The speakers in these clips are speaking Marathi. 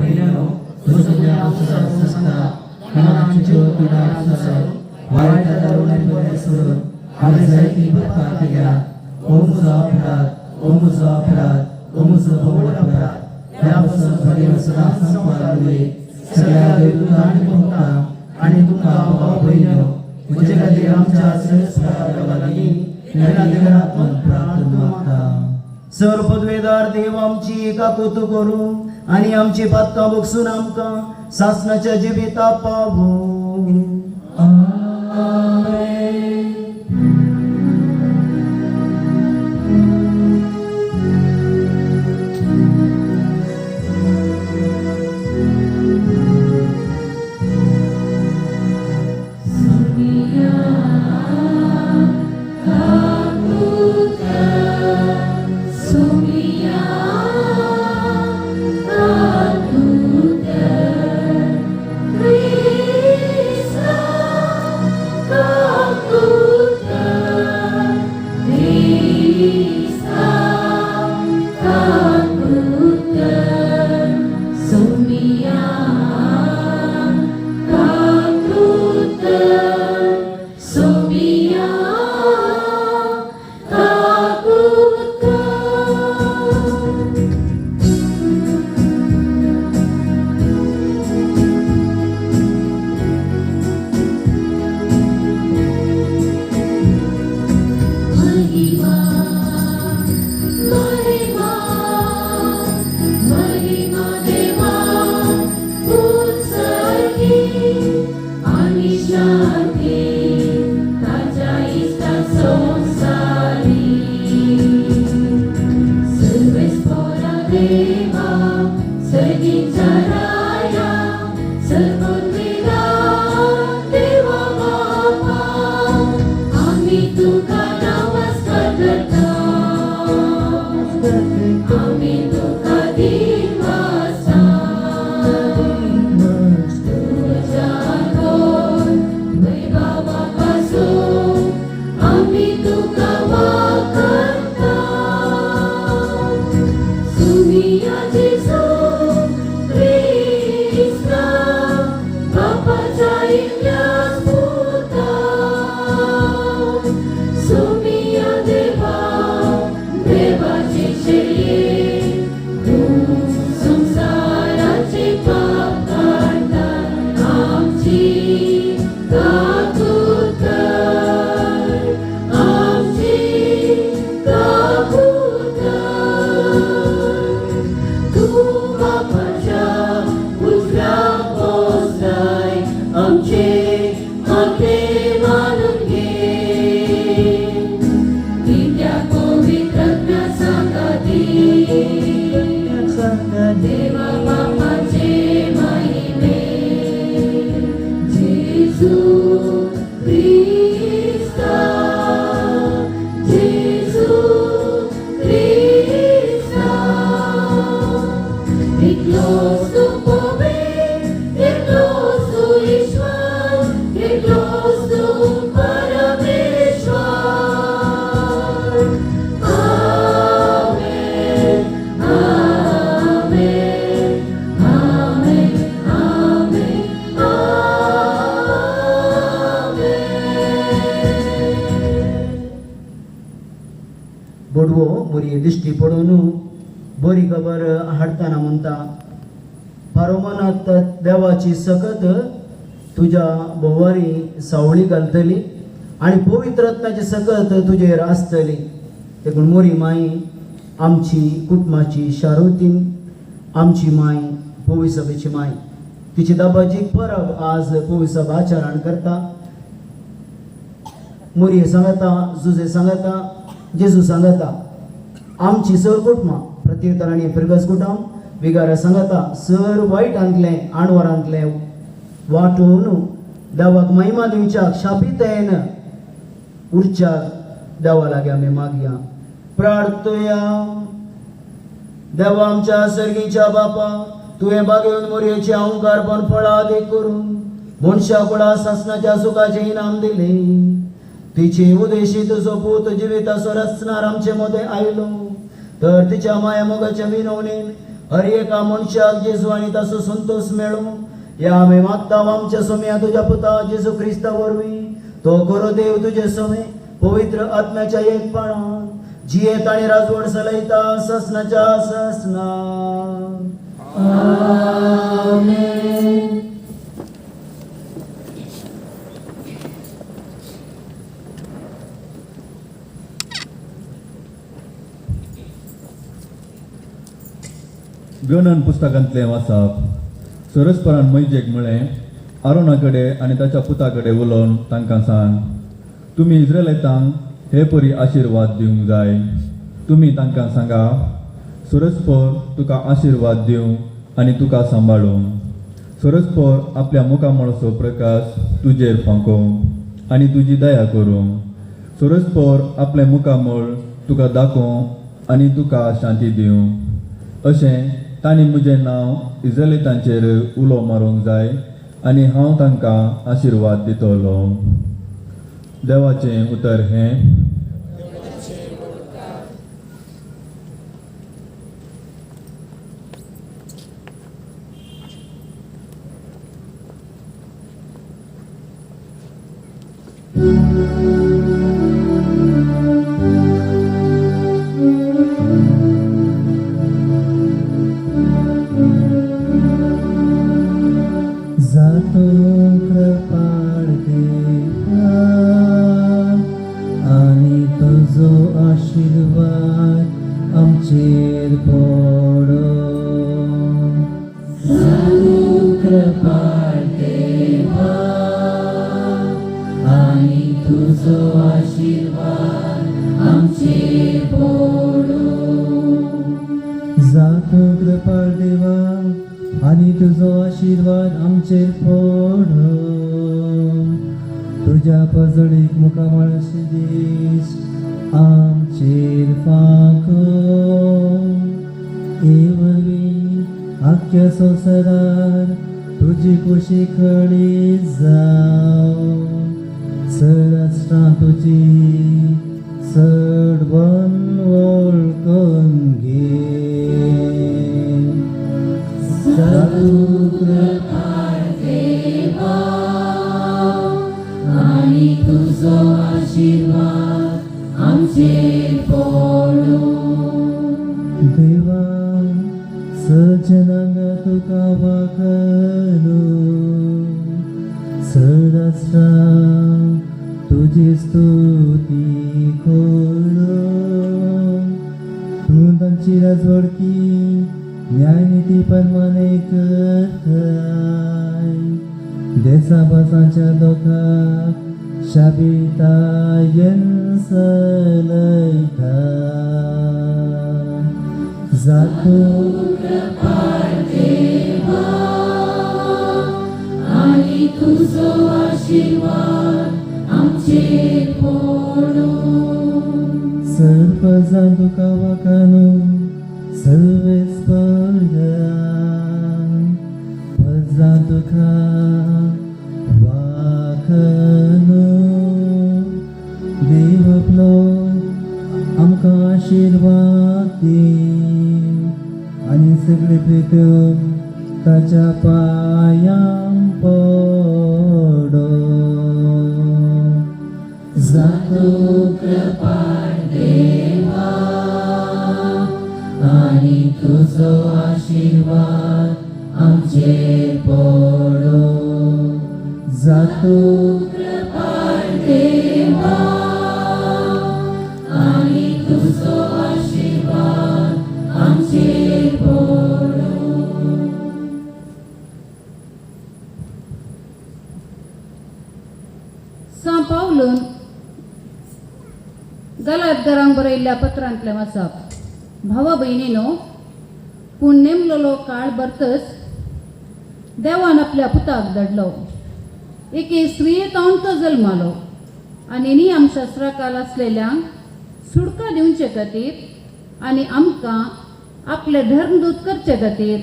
बहिणीनो, तुझ्या संस्था मनांची तुडासर वाईट दारुणे सोडून आम्ही जायती बदका केला. ओमुचा अपराध बहुळ अपराध त्यापासून घरी सदा संपादले सगळ्या देवदूता आणि भक्ता आणि तुका भाऊ बहिणीनो, तुझे खातीर आमच्या श्रेष्ठपदालागी निरात्मन प्रार्थना मागता. सर्वपदवेदार देव आमची काकुत करू आणि आमची पातका बगसून आमकां सासनाच्या जिबिता पावो. बडवो बरी दिश्टी पडून बरी खबर हाडतना म्हणटा, फारोमनात देवाची सकत तुझ्या भोवारी सावळी घालतली आणि पवित्र रत्नाची सकत तुझेर आसतली. देखून मोरी माई आमची कुटुंबाची शारोतीन, आमची माई पवी सभेची माई, तिची दाबाजी परब आज पवी सभा आचरण करता. मोरी सांगता, जुजे सांगता, जेजू सांगता, आमची सर कुटुंबा प्रत्युत्तरांनी फिरगस कुटुंब विगारा सांगता सर वाईट आणले आणवरांतले वाटून देवाक महिमा दिवच्याक शापितेन उरच्याक देवा लागे आमी मागया. प्रार्थया. देवा आमच्या सर्गीच्या बापा, तुवें बागेवन मोरयेचे अहंकारपण फळादीक करून मनशा कुळा सासनाच्या सुखाचे इनाम दिले. तिचे उदेशी तुझो पूत जिविताचो रचणार आमचे मध्ये आयलो, तर तिच्या माया मोगाच्या विनवणेन हर एका मनशाक जेजू आनी ताचो संतोष मेळो या आमी मागता आमच्या सोम्या तुझ्या पुता जेजू क्रिस्ता वरवीं तो खरो देव तुजे सोमे पवित्र आत्म्याच्या एकपणान जियेत आनी राजवड चलयता ससनाच्या ससना आमेन. गणन पुस्तकांतले वाचप. सरस्परान मैजेक म्हळें, आरोना कडेन आनी ताच्या पुता कडेन उलोवन तांकां सांग, तुमी इस्रायेलांक हे परी आशिर्वाद दिवंक जाय. तुमी तांकां सांगा, सरस्पर तुका आशिर्वाद दिवं आनी तुका सांबाळूं. सरस्पर आपल्या मुखामळाचो प्रकाश तुजेर फांकोवं आनी तुजी दया करूं. सरस्पर आपले मुखामळ तुका दाखोवं आनी तुका शांती दिवं. अशें तांणी म्हजें नांव इस्रायेलीतांचेर उलो मारूंक जाय आनी हांव तांकां आशिर्वाद दितलो. देवाचें उतर हें. जातो कृपाळ देवा आनी तुजो आशिर्वाद आमचेर पडो. जातो कृपाळ देवा आनी तुजो आशिर्वाद आमचेर पडो. जातो कृपाळ देवा आनी तुजो आशिर्वाद आमचेर पडो. तुज्या पजडीक मुखामळाचे दीस आमचेर फांको. एवरी आख्या संवसारार तुजी खुशी खडी जावं. सरास्त्रां तुजी चड वळखून घे. जातो कृपाळ देवा आनी तुजो आशिर्वाद आमचेर पडो. देवा सज्जनांक तुका वाखलो. सदास्त्रां तुजी स्तुती करो. तूं तांची राजवडकी न्यायनिती परमाने करताय. देसाभासांच्या लोकांक शाबितायन चलयता. जातो कृपाळ देवा आनी तुजो आशिर्वाद आमचेर पडो. सर्पजां तुका वाखानो सर्वेस पजा तुका वाखनो. देव आपलो आमकां आशिर्वाद दी आनी सगळे प्रेतम ताच्या पांयां पडो. जातो कृपाळ देवा आनी तुजो आशिर्वाद आमचेर पडो. जातो कृपाळ देवा आनी तुजो आशिर्वाद आमचेर पडो. सा पावलून गलातकारांक बरयल्ल्या पत्रांतले वाचप. भावा भयणीनो, पूण नेमलेलो काळ बरतच देवान आपल्या पुताक धाडलो. एके स्त्रियेंत तो जल्मालो आनी नियमशास्त्राकाल आसलेल्यांक सुडका दिवचे खातीर आनी आमकां आपले धर्मदूत करचे खातीर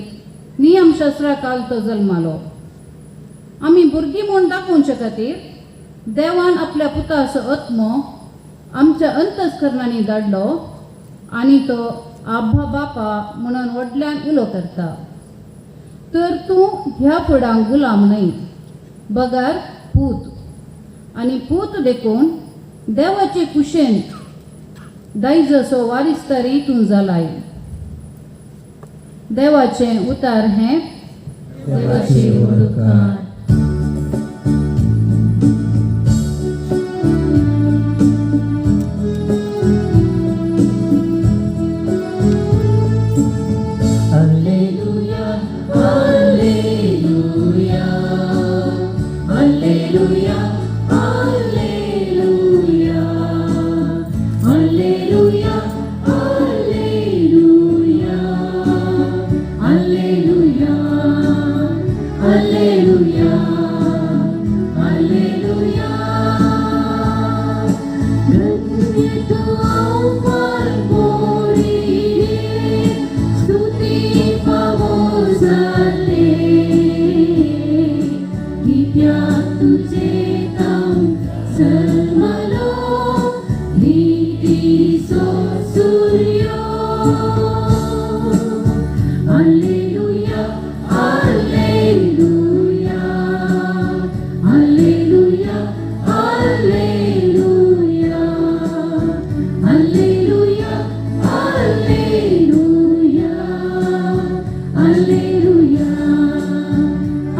नियमशास्त्राकाल तो जल्मालो. आमी भुरगीं म्हूण दाखोवचे खातीर देवान आपल्या पुताचो आत्मो आमच्या अंतस्करणांनी धाडलो आनी तो आब्बा बापा म्हणून व्हडल्यान उलो करता. तर तूं ह्या फुडांक गुलाम न्हय, बगार पूत. आनी पूत देखून देवाचे कुशेन दायजसो वारिस्तारी तूं जालाय. देवाचें उतार हें देवाची वळखाण. Alleluia, Alleluia, Alleluia, Alleluia, Alleluia, Alleluia, Alleluia, Alleluia, Alleluia. धन्य तू आव्हान मोरी, स्तुती पावो जाले, दिव्याक तुझे नाम सन्मानो, नीतीचो सूर्य. Alleluia, Alleluia, Alleluia, Alleluia, Alleluia, Alleluia, Alleluia,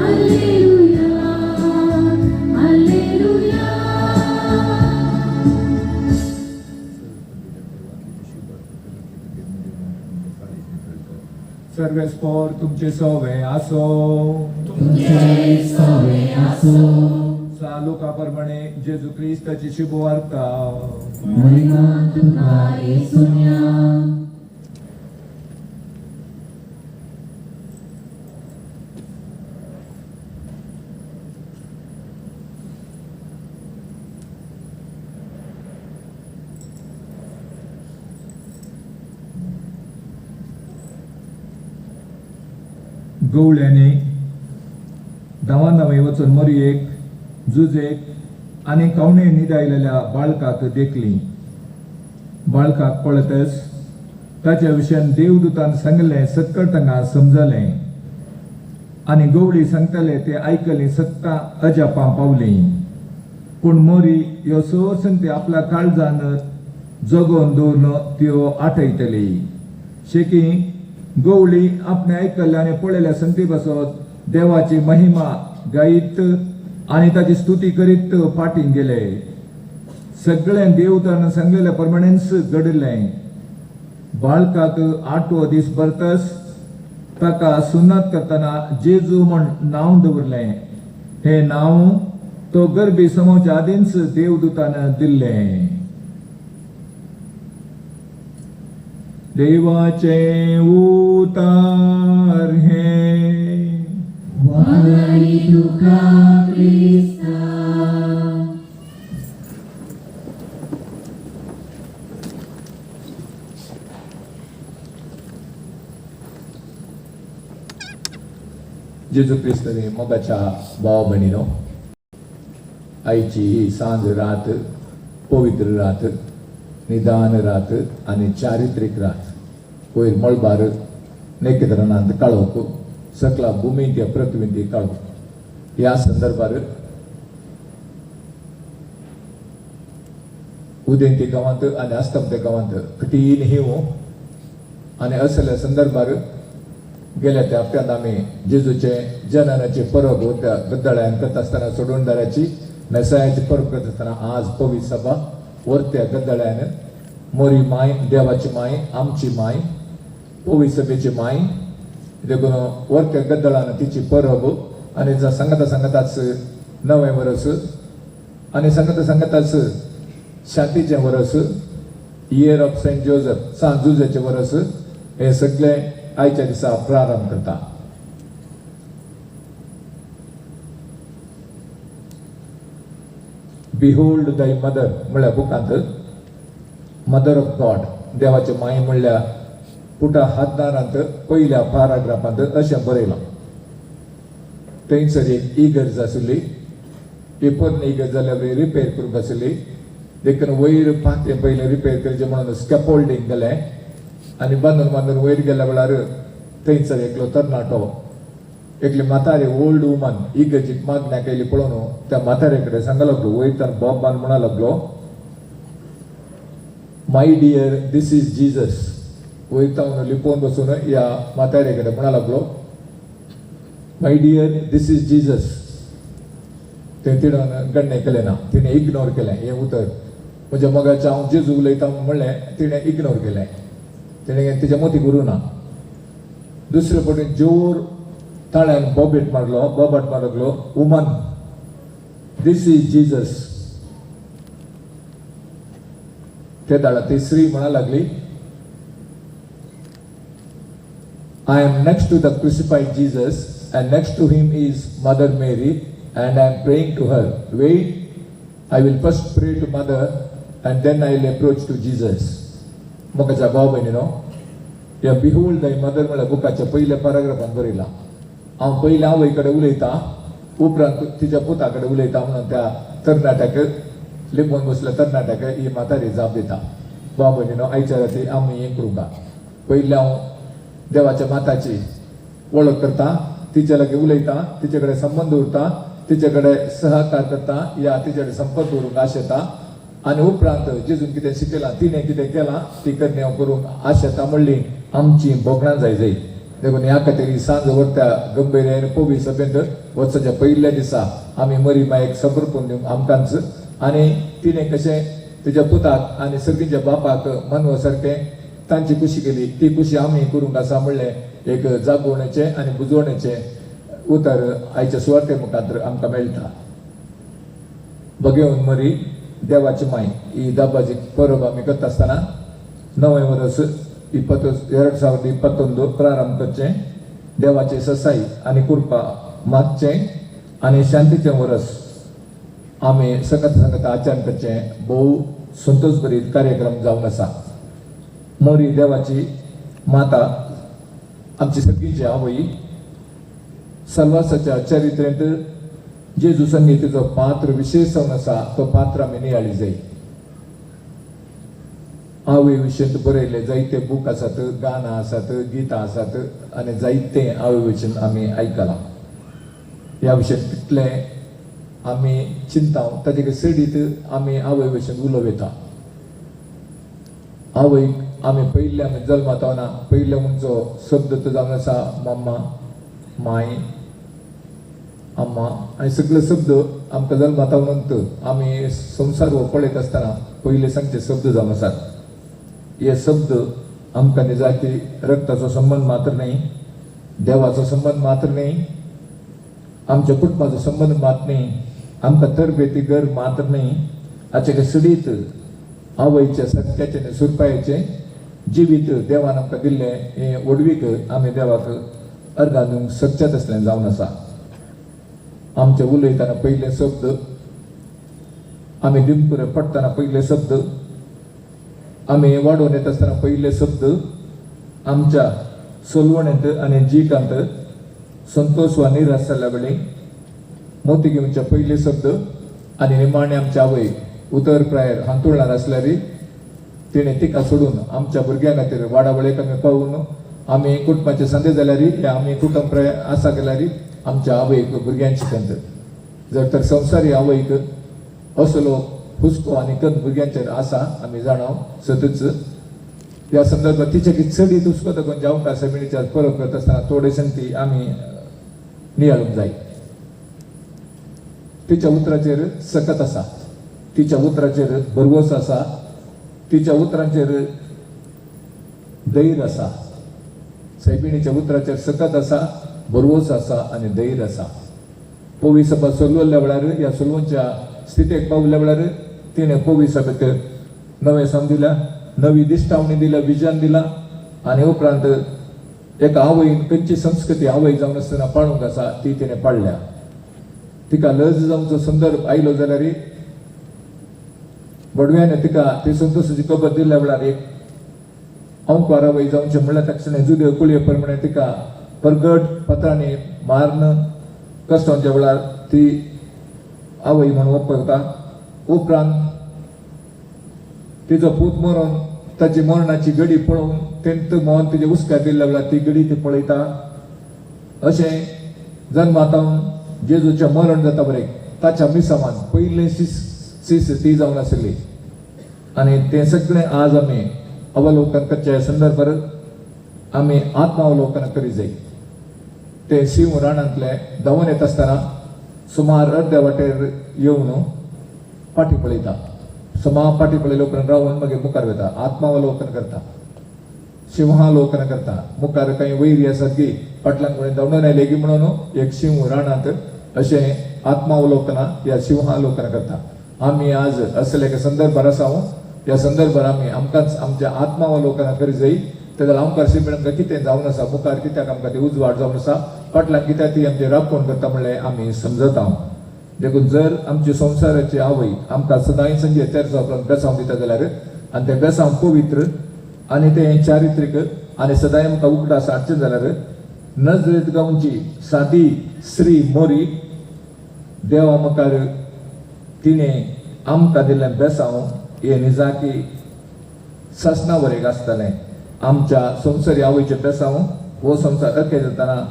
Alleluia, Alleluia. सर्वेस्पोर तुमचे सवे आसो. तुमचे सवे आसो. लोकाप्रमाणे जेजू क्रिस्ताची शुभ वार्ता. महिमा तुका येसुया. गवळ्याने धांवाधांवी वचून मरयेक, जुजेक आनी कवणे न्हिदायलेल्या बाळकाक देखली. बाळकाक पळयतच ताच्या विशयान देवदूतान सांगलें सक्कळ तांकां समजलें. आनी गवळी सांगताले ते आयकली सत्ता अजापां पावलीं. पूण मोरी ह्यो सर संगती आपल्या काळजान जगोवन दवरून त्यो आठयतली. शेकी गवळी आपणे आयकल्ले आनी पळयल्या संगती बसत देवाची महिमा गायीत आनी ताची स्तुती करीत फाटीं गेले. सगळें देवतान सांगलेल्या प्रमाणेच घडलें. बाळकाक 8वो दीस भरतच ताका सुन्नत करतना जेजू म्हण नांव दवरलें. हे नांव तो गर्भी समोवच्या आदींच देवदूतान दिल्लें. देवाचे उतार हे. वारी तुका क्रिस्ता. जेजू क्रिस्तने मोगाच्या भाव भयणीनो, आयची ही सांज रात पवित्र रात, निदान रात आनी चारित्रीक रात. वयर मळबार नेकेतरानांत काळोख, सकला भुमी त्या पृथ्वींत काळोख. ह्या संदर्भार उदेंती गांवांत आनी आस्तमते गांवांत कठीण हिंव आनी असल्या संदर्भार गेल्या त्या हप्त्यांत आमी जेजूचे जननाचे परब त्या गद्दळ्यान करता आसतना सोडूणदाराची मेसायाची परब करता आसतना आज पवित्र सभा वर्त्या गद्दळ्यान मोरी माय, देवाची माय, आमची माय, पवित्र सभेची माय देखून वर्त्या गद्दळान तिची परब आनी सांगता सांगताच नवें वर्स आनी सांगता सांगताच शांतीचें वर्स, इयर ऑफ सेंट जोसेफ सांत जुजेचें वर्स, हे सगळे आयच्या दिसा प्रारंभ करता. बिहोल्ड दाय मदर म्हळ्यार बुकांत मदर ऑफ गॉड, देवाचे माय म्हणल्यार पुटा हातदारांत पयल्या पॅराग्राफांत अशें बरयलां. थंयसर एक इगर्ज आशिल्ली, पेपर इगर्ज जाल्यार रिपेर करूंक आशिल्ली. देखून वयर पांते पयलें रिपेर करचें म्हणून स्कॅफोल्डिंग केलें आनी बांदून वयर गेल्या वेळार थंयसर एकलो तरणाटो एकली म्हातारी ओल्ड वुमन इगर्जीक मागण्याक येयली पळोवन त्या म्हातारे कडेन सांगूंक लागलो वयतान बोबान म्हणा लागलो माय डियर दिस इज जीजस. वयता लिपोवन बसून ह्या म्हातारे कडेन म्हणा लागलो माय डियर दिस इज जीजस. ते तिणें गण्य केलें ना, तिणें इग्नोर केलें हें उतर. म्हज्या मोगाचें हांव जेजू उलयता म्हणलें तिणें इग्नोर केलें, तिणें तिच्या मती करूं ना. दुसरे फावटी जोर ताळ्यान बोबाट मारलो लागलो वुमन दिस इज जीजस. ते दाडा ती स्त्री म्हणा लागली I am next to the crucified Jesus and next to him is Mother Mary and I am praying to her. Wait, I will first pray to Mother and then I will approach to Jesus. मोगाच्या भाव भयणीनो, या बिहोल्ड दाय मदर म्हळ्यार बुकाच्या पयल्या पॅराग्राफान बरयला हांव पयलीं आवय कडेन उलयतां उपरांत तिच्या पुता कडेन उलयतां म्हणून त्या तरणाट्याक लिपोवन बसल्या तरणाट्याक ही म्हातारी जाप दिता. भाव भयणीनो, आयच्या राती आमी हें करूंका. पयलीं हांव देवाच्या माताची वळख करता, तिचे लागी उलयता, तिचे कडेन संबंध उरता, तिचे कडेन सहकार करता या तिचे कडेन संपर्क दवरूंक आशेता आनी उपरांत जेजून कितें शिकयलां तिणें कितें केलां ती करणी हांव करूंक आशेता म्हणली आमची बोगणां जाय देखून ह्या खातीर ही सांज व्हरत्या गंभीर पोवी सभेंत वर्साच्या पयल्या दिसा आमी मरी मायेक समर्पण दिवंक आमकांच आनी तिणें कशें तिच्या पुताक आनी सर्गीच्या बापाक मनवा सारकें तांची खुशी केली ती खुशी आमी करूंक आसा म्हणलें एक जागोवणेचें आनी बुजोवणेचें उतर आयच्या सुवाते मुखार आमकां मेळटा. भगेवन मरी देवाची माय ही दाबाजी परब आमी करता आसतना 9वें वर्स 2021 प्रारंभ करचें. देवाची ससाई आनी कृपा मागचें आनी शांतीचें वर्स आमी संगत आचरण करचें. भोव संतोश भरीत कार्यक्रम जावन आसा. मोरी देवाची माता आमची सगळींची आवय सल्वासाच्या चरित्रेंत जेजू संगीतीचो पात्र विशेश जावन आसा तो पात्र आमी नियाळी जाय. आवय विशयेंत बरयले जायते बूक आसात, गानां आसात, गितां आसात आनी जायते आवय विशयेंत आमी आयकलां. ह्या विशयेंत कितलें आमी चिंता ताचे सडीत आमी आवय विशयेंत उलोवं. आवयक आमी पयले आमी जल्मात ना पयले म्हणचो शब्द तो जावन आसा मम्मा, माय, अम्मा आनी सगळे शब्द आमकां जल्मात म्हणत आमी संवसार हो पळयत आसतना पयले सांगचे शब्द जावन आसात. हे शब्द आमकां निजाती रक्ताचो संबंध मात्र न्ही, देवाचो संबंध मात्र न्ही, आमच्या कुटुंबाचो संबंध मात्र न्ही, आमकां तरबेती घर मात्र न्ही, हाचे सडीत आवयच्या सत्याचे आनी सुरपायेचे जिवीत देवान आमकां दिल्लें हे वडवीक आमी देवाक अर्घां दिवंक सक्षत आसलें जावन आसा. आमचे उलयतना पयले शब्द आमी दिमकुरे पडटना पयले शब्द आमी वाडोवन येता आसतना पयले शब्द आमच्या सोलवणेंत आनी जिकांत संतोष वा निराश जाल्ल्या वेळी मोती घेवचे पयले शब्द आनी निमाणे आमच्या आवय उतर प्रायर हांतुरणार आसल्यार तिणें तिका सोडून आमच्या भुरग्यां खातीर वाडावळेक आमी पावून आमी कुटुंबाचे संदे जाल्यार आमी कुटुंब प्राय आसा केल्यार आमच्या आवयक भुरग्यांक शिकयत. जर तर संवसारी आवयक असलो हुस्को आनी कन भुरग्यांचेर आसा आमी जाणाव सतच ह्या संदर्भात तिचे कितें चडीत हुस्को देखून जावंक समितीच्या परब करता आसतना थोडेशें ती आमी नियाळूंक जाय. तिच्या उतराचेर सकत आसा, तिच्या उतराचेर भरवस आसा, तिच्या उतरांचेर धैर्य आसा. सैबिणीच्या उतराचेर सकत आसा, भरवस आसा आनी धैर्य आसा. पोवी सभा सोलवल्ल्या वेळार ह्या सोलवूंच्या स्थितीक पावल्या वेळार तिणें पोवी सभेक नवें सम दिल्या, नवी दिश्टावणी दिल्या, विजन दिला आनी उपरांत एका आवयन खंयची संस्कृती आवय जावन आसतना पाळूंक आसा ती तिणें पाळल्या. तिका लज जावचो संदर्भ आयलो जाल्यार बडव्यान तिका ती संतोशाची खबर दिल्ल्या वेळार एक अंकवार आवय जावचें म्हणल्यार ताका जुदे कुळये प्रमाणे तिका परगट पत्रांनी मारन कश्टांच्या वेळार ती आवय म्हणून वापरता. उपरांत तिचो पूत मरून ताची मरणाची घडी पळोवन तेंत मोहन तुजे उस्कार दिल्ल्या वेळार ती गडी ती पळयता अशें जन्मातावन जेजूचें मरण जाता बरें ताच्या मिसामान पयलें सीस ती जावन आसली आनी तें सगळें आज आमी अवलोकन करचे संदर्भार आमी आत्मावलोकन करी जाय ते शिव राणांतले धांवन येता आसतना सुमार अर्द्या वाटेर येवन पाटी पळयता सुमार पाटी पळयले उपरांत रावन मागीर मुखार वता आत्मावलोकन करता सिंहालोकन करता मुखार काही वैरी आसात की फाटल्यान कोणी धांवून आयले की म्हणून एक शिव राणांत अशें आत्मावलोकना या सिंहालोकन करता आमी आज असले एका संदर्भार आसा या संदर्भार आमी आमकांच आमच्या आत्मावलोकना करी जाय तेका आमकां अशें म्हणून आमकां कितें जावन आसा मुखार कित्याक आमकां ती उजवाड जावन आसा फाटल्यान कित्याक ती आमची राखण करता म्हणलें आमी समजता देखून जर आमचे संवसाराची आवय आमकां सदांय संजे तेरसा उपरांत बेसांव दिता जाल्यार आनी तें बेसांव पवित्र आनी तें चारित्रीक आनी सदांय आमकां उगडास हाडचें जाल्यार नजरेत गांवची सादी श्री मोरी देवा मुखार तिणें आमकां दिल्लें बेसांव हें निजाकी ससना वरेक आसतलें आमच्या संवसारी आवयचें बेसांव हो संवसार अखेर जाताना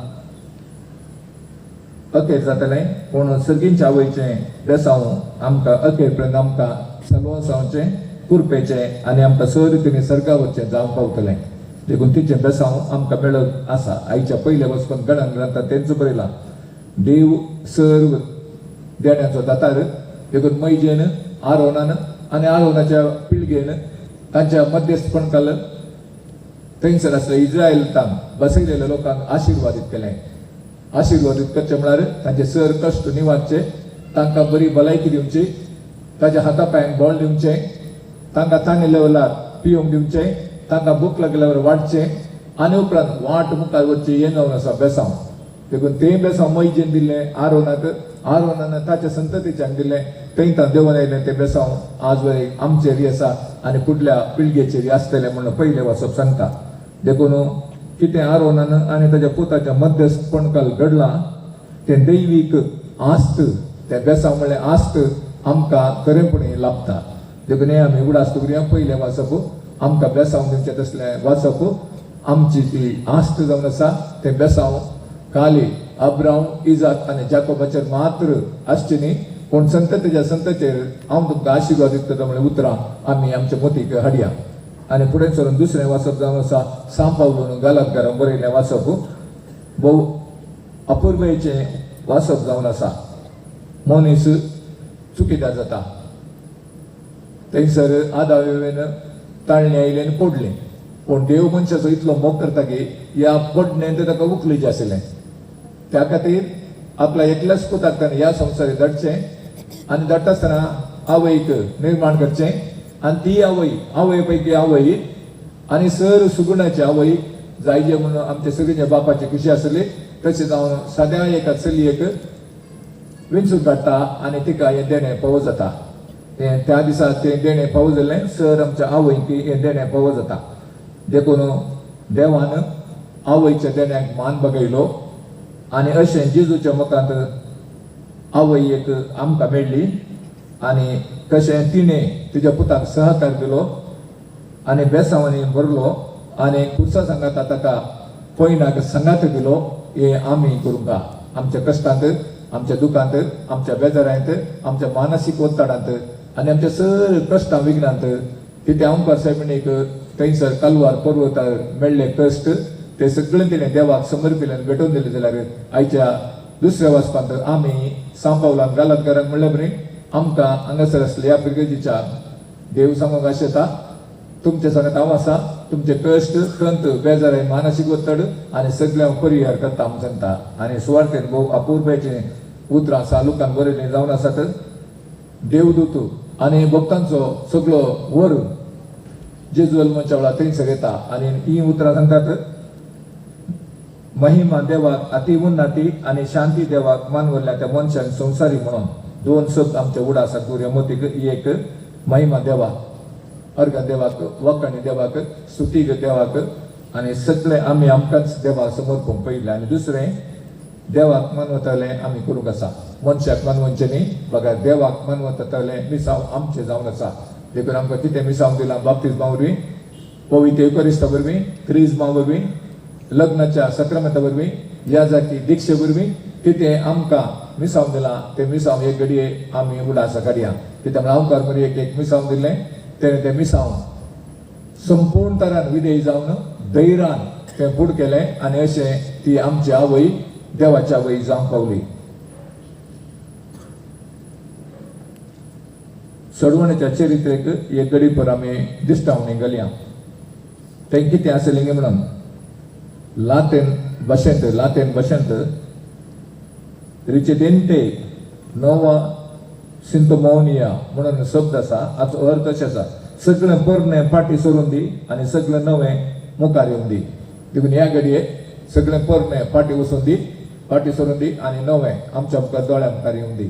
अखेर जातलें पूण सगळींच्या आवयचें बेसांव आमकां अखेर पर्यंत आमकां सलवासांवचें कुरपेचें आनी आमकां सर तिणें सर्गावरचें जावंक पावतलें देखून तिचें बेसांव आमकां मेळत आसा आयच्या पयल्या वचपान ग्रंथांत तेंच बरयलां देव सर्व देण्याचो दातार देखून मैजेन आरोनान आनी आरोनाच्या पिळगेन तांच्या मध्यस्थपण काल थंयसर आसले इस्रायेलांत बसयलेल्या लोकांक आशिर्वादीत केलें आशिर्वादीत करचें म्हळ्यार तांचे सर कश्ट निवारचे तांकां बरी भलायकी दिवची ताच्या हाता पांयांक बळ दिवचें तांकां ताणे लेवलार पिवंक दिवचें तांकां भूक लागल्यावर वाडचें आनी उपरांत वाट मुखार वचची हें जावन आसा बेसांव देखून तें बेसांव मैजेन दिल्लें आरोनान ताच्या संततीच्यांक दिल्लें थंय देवन आयलें तें बेसांव आज वरेक आमचेरय आसा आनी फुडल्या पिळगेचेरय आसतलें म्हणून पयलें वचप सांगता देखून कितें आरोनान आनी ताच्या पुताच्या मध्यस्थपण काल घडलां तें दैवीक आस्त तें बेसांव म्हणलें आस्त आमकां खरेंपणी लाभता देखून हें आमी उगडास करुया पयलें वाचप आमकां बेसांव दिवचें तसलें वाचप आमची ती आस्त जावन आसा तें बेसांव खाली अब्राम इजाक आनी जाकोबाचेर मात्र आसची न्ही पूण संततीच्या संततेर हांव तुमकां आशिर्वादीत करता म्हणलें उतरां आमी आमच्या मोतीक हाडया आनी फुडें सरून दुसरें वाचप जावन आसा सांपावलून गालातकारांक बरयलें वाचप भोव अपुर्बेचें वाचप जावन आसा मनीस चुकीदार जाता थंयसर आदावेन ताळणी आयलें आनी पडलें पूण देव मनशाचो इतलो मोग करता की ह्या पडणें तें ताका उखलीचें आसलें त्या खातीर आपल्या एकल्याच पुताक ताणें ह्या संवसारी धाडचें आनी धाडटा आसतना आवयक निर्माण करचें आनी ती आवय पैकी आवय आनी सर सुगुणाची आवय जायजे म्हणून आमचे सगळ्यांच्या बापाची खुशी आसली तशें हांव सद्या एका चलयेक विंचून काडटा आनी तिका हें देणें फावो जाता त्या दिसा तें देणें फावो जाल्लें सर आमच्या आवयक हें देणें फावो जाता देखून देवान आवयच्या देण्याक मान बगयलो आनी अशें जेजूच्या मुखांत आवयक आमकां मेळ्ळी आनी कशें तिणें तुज्या पुताक सहकार दिलो आनी बेसांवांनी भरलो आनी खुर्सा सांगात ताका पयणाक सांगात दिलो हें आमी करूंक आमच्या कश्टांत आमच्या दुखांत आमच्या बेजारांत आमच्या मानसीक ओत्ताडांत आनी आमच्या सर कश्टां विघ्नांत कितें आमकां सायबीणीक थंयसर कालवार पर्वतार मेळ्ळे कश्ट ते सगळें तिणें देवाक समर्पिल्ले आनी भेटोवन दिलें जाल्यार आयच्या दुसऱ्या वाचपांत आमी सांपावलान गालातकारांक म्हणलें बरें आमकां हांगासर आसले ह्या पिळगेच्या देव सांगूंक आशेता तुमचे सांगत हांव आसा तुमचे कश्ट खंत बेजाराय मानसीक ओत्तड आनी सगळ्यांक परिहार करता आमी सांगता आनी सुवार्थेन भोव अपुर्बेचें उतरां सालुकान बरयलीं जावन आसात देवदूत आनी भक्तांचो सगळो वर जेजू जल्माच्या वेळार थंयसर येता आनी हीं उतरां सांगतात महिमा देवाक अति उन्नती आनी शांती देवाक मानवल्ल्या त्या मनशाक संवसारी म्हणून दोन शब्द आमच्या उडासाक करुया मोतीक एक महिमा देवाक अर्घ देवाक वखणी देवाक स्तुतीक देवाक आनी सगळे आमी आमकांच देवा समर्पण पयलें आनी दुसरें देवाक मानवतालें आमी करूंक आसा मनशाक मानवचें न्ही बघा देवाक मानवतालें मिसांव आमचें जावन आसा देखून आमकां कितें मिसांव दिलां बाप्तिस्मा वरवीं पवित्र युकरिस्ता वरवीं क्रिजमा वरवीं लग्नाच्या सक्रमता वरवीं ह्या जाती दिक्षे वरवीं कितें आमकां मिसांव दिलां तें मिसांव एक घडये आमी उडास काडया कित्याक हांवकार मरी एक मिसांव दिलें तेणें तें मिसांव संपूर्ण तरान विधेय जावन धैर्यान तें फूड केलें आनी अशें ती आमची आवय देवाची आवय जावंक पावली. सडवण्याच्या चरित्रेक एक गडीपर आमी दिश्टावणी घालया. तें कितें आसलें गे म्हणून लातेन भाशेंत रिचेदेंटे नोवा सिंतोमोनिया म्हणून शब्द आसा. हाचो अर्थ अशें आसा सगळें पोरणे फाटी सरून दी आनी सगळें नवें मुखार येवन दी. देखून ह्या घडये सगळें पोरणे फाटी वचून दी फाटी सरून दी आनी नवें आमच्या मुखार दोळ्या मुखार येवन दी.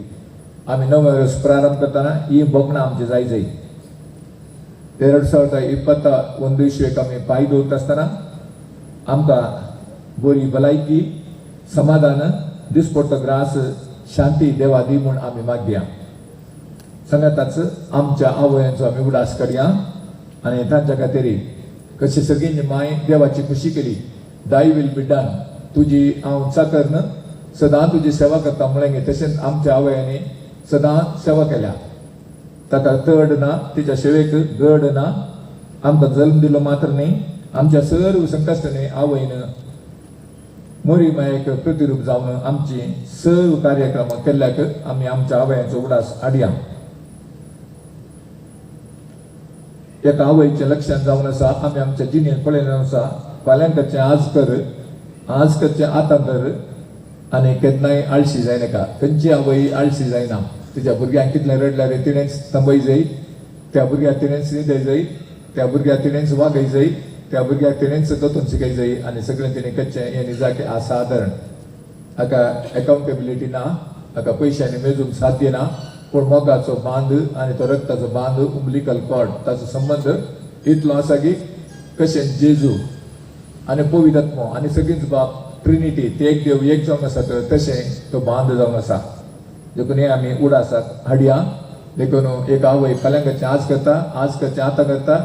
आमी नवे वर्स प्रारंभ करतना ही बोगणां आमची जाय जाय. 2021 इश्वेक आमी पांय दवरता आसतना आमकां बरी भलायकी समाधान दिसपडटो ग्रास शांती देवा दी म्हूण आमी मागया. सांगाताच आमच्या आवयांचो आमी उडास काडया आनी तांच्या खातीर कशी सगळीं माय देवाची खुशी केली. दाय विल बी डन. तुजी हांव चाकर न्हय सदां तुजी सेवा करता म्हळें तशेंच आमच्या आवयांनी सदां सेवा केल्या. ताका तड ना तिच्या सेवेक गड ना. आमकां जल्म दिलो मात्र न्ही आमच्या सर्व संकश्टांनी आवयन मोरी मायेक प्रतिरूप जावन आमची सर्व कार्यक्रम केल्ल्याक आमी आमच्या आवयांचो उडास हाडया. एका आवयचें लक्षण जावन आसा आमी आमच्या जिणेंत पळयलें आसा फाल्यां करचें आज करचें आतां कर आनी केन्नाय आळशी जायनाका. खंयची आवय आळशी जायना. तिच्या भुरग्यांक कितलें रडल्यार तिणेंच थांबय जाय. त्या भुरग्याक तिणेंच न्हिदय जाय. त्या भुरग्याक तिणेंच वागय जाय. त्या भुरग्याक तिणेंच दोतोन शिकय जाय आनी सगळें तिणें करचें हें निजाक असाधारण. हाका अकाउंटेबिलिटी ना. हाका पयशांनी मेजूंक साध्य ना. पूण मोगाचो बांद आनी तो रक्ताचो बांद उमलिकल कॉर्ड ताचो संबंध इतलो आसा की कशें जेजू आनी पवित्र आत्मो आनी सगळींच बाब ट्रिनिटी ते एक देव एक जावन आसा तशें तो बांद जावन आसा. देखून हे आमी उडासाक हाडया. देखून एक आवय फाल्यां करचें आज करचें आतां करता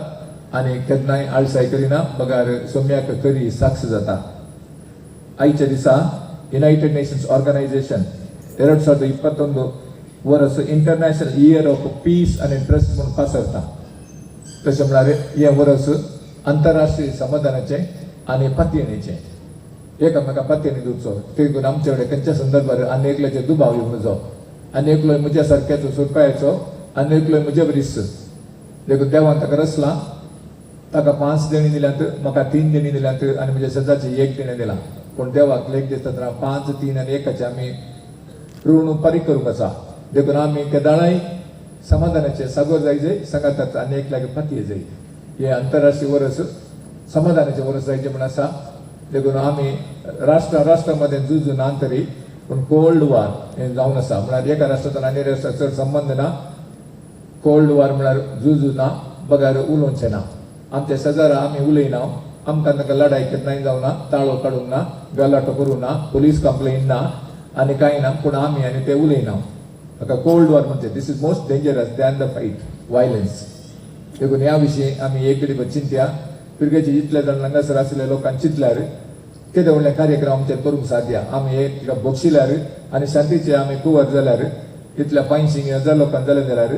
आनी केन्नाय आळसाय करिना. बगार सोम्याक खरी साक्ष जाता. आयच्या दिसा युनायटेड नेशन्स ऑर्गनायझेशन 2021 वर्स इंटरनॅशनल इयर ऑफ पीस आनी ट्रस्ट म्हणून पासरता. तशें म्हळ्यार हें वर्स आंतरराष्ट्रीय समाधानाचें आनी पातयेणेचें. एकामेका पातयेणी दिवचो. देखून आमचे कडेन खंयच्या संदर्भार आनी एकल्याचे दुबाव येवंक नजो. आनी एकलोय म्हज्या सारक्याचो सोडपायाचो आनी एकलोय म्हजे बरीस. देखून देवान ताका रचला. ताका 5 देणी दिल्यात म्हाका 3 देणी दिल्यात आनी म्हज्या शेजारची 1 देणी दिला. पूण देवाक लेख दिसतना 5, 3 आनी 1 आमी ऋण फारीक करूंक आसा. देखून आमी केदाळाय समाधानाचे सागोर जाय सांगातात आनी एकल्याक पातये जाय. हे आंतरराष्ट्रीय वर्स समाधानाचे वर्स जायचे म्हण आसा. देखून आमी राष्ट्रां मदें झुजून तरी पूण कोल्ड वॉर हें जावन आसा. म्हळ्यार एका राष्ट्रांतल्यान आनी राष्ट्राक चड संबंध ना. कोल्ड वॉर म्हळ्यार झुजू ना बगार उलोवचें ना. आमच्या शेजारा आमी उलयना. आमकां ताका लढाई केन्नाय जावना. ताळो काडूंक ना. गलाटो करूं ना. पुलीस कंप्लेन ना आनी कांय ना. पूण आमी आनी ते उलयना. ताका कोल्ड वॉर म्हणचे. This is most dangerous than the fight violence. देखून ह्या विशीं आमी एक कडेन चिंतया. पिरगेचे जितले जाण हांगासर आसले लोकांक चिंतल्यार केदे व्हडले कार्यक्रम आमचे करूंक साध्या. आमी एक बक्षिल्यार आनी शांतीचे आमी कुवर जाल्यार इतल्या 500,000 लोकांक जालें जाल्यार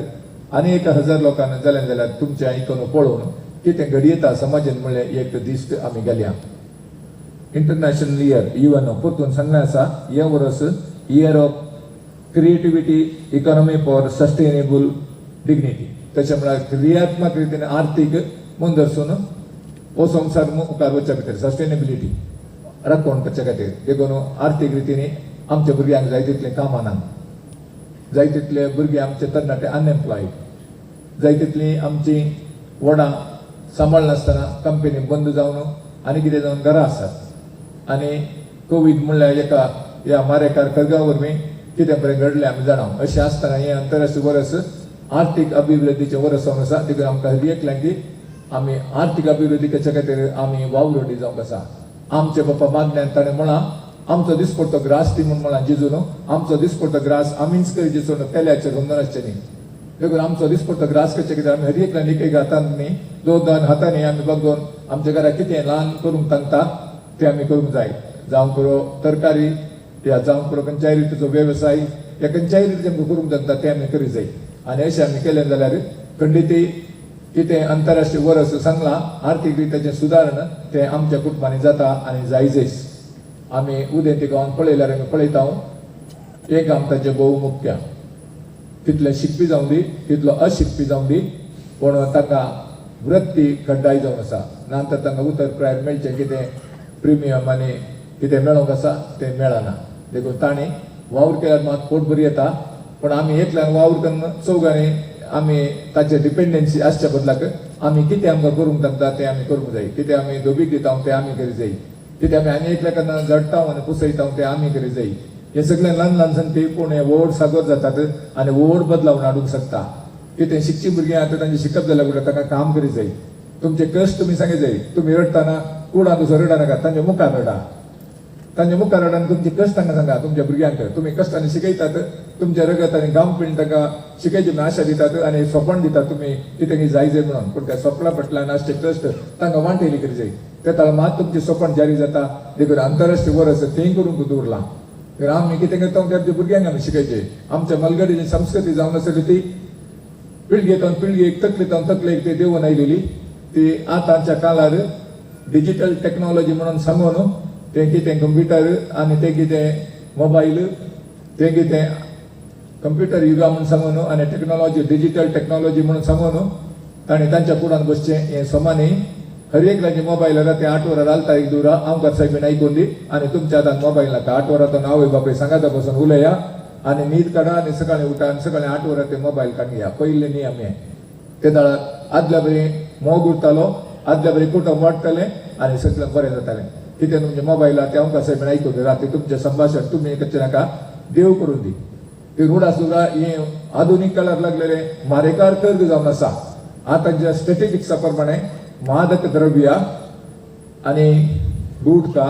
आनी 1,000 लोकांक जालें जाल्यार तुमच्या इकून पळोवन कितें घडयता समाजान म्हणलें एक दिश्ट आमी घालया. इंटरनॅशनल इयर UN परतून सांगलें आसा हे वर्स year of creativity economy for sustainable dignity. तशें म्हळ्यार क्रियात्मक रितीन आर्थीक मुंदरसून हो संवसार मुखार वचचे खातीर सस्टेनेबिलिटी राखण करचे खातीर. देखून आर्थीक रितीन आमच्या भुरग्यांक जाय तितलें कामां ना. जाय तितले भुरगे आमचे तरणाटे अनएम्प्लॉयड. जाय तितलीं आमची वडां सांबाळ नासतना कंपनी बंद जावन आनी कितें जावन घरां आसात. आनी कोवीड म्हणल्यार एका ह्या मारेकार खरगा वरवीं कितें बरें घडलें आमी जाणां. अशें आसतना हें आंतरराष्ट्रीय वर्स आर्थीक अभिवृद्धीचें वर्स जावन आसा. देखून आमकां एकल्याक की आमी आर्थीक अभिवृद्धी करचे खातीर आमी वावरडी जावंक आसा. आमचे बापा मागण्यान ताणें म्हळां आमचो दिसपडटो ग्रास ती म्हूण म्हळां जेजून आमचो दिसपडटो ग्रास आमीच करचे सोडून पेल्याचेर रंदून आसचें न्ही. देखून आमचो दिसपडटो ग्रास कशें कितें आमी हर एकल्यान एक हातांनी दोन दोन हातांनी आमी बघून आमच्या घराक कितें ल्हान करूंक सांगता तें आमी करूंक जाय. जावं करो तरकारी या जावं करो खंयच्याय रितीचो वेवसाय या खंयच्याय रितीन आमकां करूंक सांगता तें आमी करूंक जाय. आनी अशें आमी केलें जाल्यार खंडिती कितें आंतरराष्ट्रीय वर्स सांगलां आर्थीक रितीचें सुदारण तें आमच्या कुटुंबांनी जाता आनी जायजेच. आमी उदेंती गांवांत पळयल्यार आमी पळयता एक आमच्याचें भोव मुख्य तितले शिकपी जावं दी तितलो अशिकपी जावं दी पूण ताका वृत्ती खड्डाय जावन आसा. नंतर तांकां उतर प्रायर मेळचें कितें प्रिमियम आनी कितें मेळोंक आसा तें मेळना. देखून तांणी वावर केल्यार मात पोट बरी येता पूण आमी एकल्यान वावर करून चौगांनी आमी ताचे डिपेंडन्सी आसच्या बदलाक आमी कितें आमकां करूंक सांगता तें आमी करूंक जाय. कितें आमी धोबीक दिता तें आमी करूंक जाय. कितें आमी आनी एकल्याक झडटा आनी पुसयता तें आमी करूंक जाय. हे सगळे ल्हान ल्हान संगती पूण हे व्हड सागोर जातात आनी व्हड बदलाव हाडूंक शकता. कितें शिकची भुरगीं आतां तांचें शिकप जाल्यार फुडें ताका काम करूंक जाय. तुमचे कश्ट तुमी सांगूंक जाय. तुमी रडटाना कुडां दुसरो रडनाका तांच्या मुखार रडा. तांच्या मुखार रडा आनी तुमचे कश्ट तांकां सांगा तुमच्या भुरग्यांक. तुमी कश्टांनी शिकयतात तुमच्या रगत आनी घाम पिळून तांकां शिकयची म्हूण आशा दितात आनी सोपण दितात तुमी कितें जाय जाय म्हणून. पूण त्या सोपणा फाटल्यान आसचे कश्ट तांकां वांटेली करूंक जाय. ते ताळा मात तुमचें सोपण जारी जाता. देखून आंतरराष्ट्रीय वर्स थंय करूंक दवरलां. आमी कितें करता ते आमच्या भुरग्यांक आमी शिकयचे. आमच्या मलगडीची संस्कृती जावन आसली ती पिळगेतावन पिळगेक तकलेतावन तकलेक ती देंवन आयलेली ती आतांच्या काळार डिजिटल टेक्नॉलॉजी म्हणून सांगून तें कितें कंप्युटर आनी तें कितें मोबायल तें कितें कंप्युटर युगा म्हणून सांगून आनी टेक्नॉलॉजी डिजिटल टेक्नॉलॉजी म्हणून सांगून ताणें तांच्या कुडान बसचें हें सोमानी हर एक लागीं मोबायलार ते 8 वरां घालता एक दुरा आमकां साहेबीन आयकून दी आनी तुमच्या हातांत मोबायल नाका 8 वरां आवय बापूय सांगाता बसून उलया आनी न्हीद काडा आनी सकाळीं उठा आनी सकाळीं 8 वरां ते मोबायल काडून घेया. पयले नियम हे. ते दाळा आदल्या बरी मोग उरतालो आदल्या बरी कुटुंब वाडटलें आनी सगळें बरें जातालें. कितें तुमच्या मोबायलार ते आमकां साहेबीन आयकून दी राती तुमचें संभाशण तुमी करचें नाका देव करून दी. ते रुडा सुद्दां हे आधुनीक काळार लागलेले मारेकार कर्ग जावन आसा. आतांच्या स्टॅटिस्टिक्सा प्रमाणे मादक द्रव्य आनी गुटखा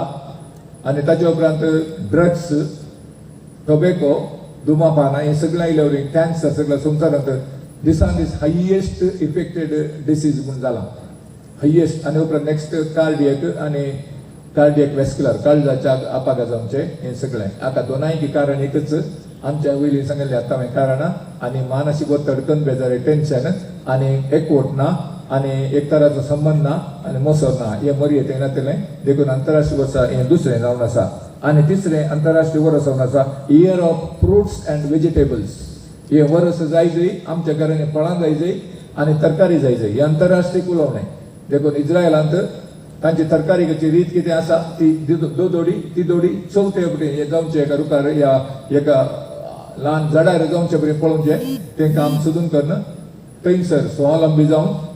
आनी ताचे उपरांत ड्रग्स टोबॅको धुमापान हे सगळें आयल्यावर कॅन्सर सगळ्या संवसारांत दिसान दीस हायेस्ट इफेक्टेड डिसीज म्हणून जाला. हायेस्ट आनी उपरांत नेक्स्ट कार्डियक आनी कार्डियक वेस्क्युलर काळजाच्या आपाघात जावचे हे सगळें. आतां दोनाय कारण एकच आमच्या वयली सांगलें आतां हांवें कारणां आनी मानसीक वत्तड कन बेजार टेन्शन आनी एकवट ना आनी एक तराचो संबंध ना आनी मोसर ना हे मरी येते नातेलें. देखून आंतरराष्ट्रीय वर्सा हें दुसरें जावन आसा. आनी तिसरें आंतरराष्ट्रीय वर्स जावन आसा year of fruits and vegetables. हे वर्स जाय जंय आमच्या घरांनी फळां जाय जंय आनी तरकारी जाय जंय. हे आंतरराष्ट्रीय उलोवणें. देखून इस्रायलांत तांची तरकारीची रीत कितें आसा ती दोदोडी ती दोडी चवथे फुडें हे जावचें एका रुखार या एका ल्हान झाडार जावचे बरें पळोवचें तें काम सोदून करून थंयसर स्वावलंबी जावन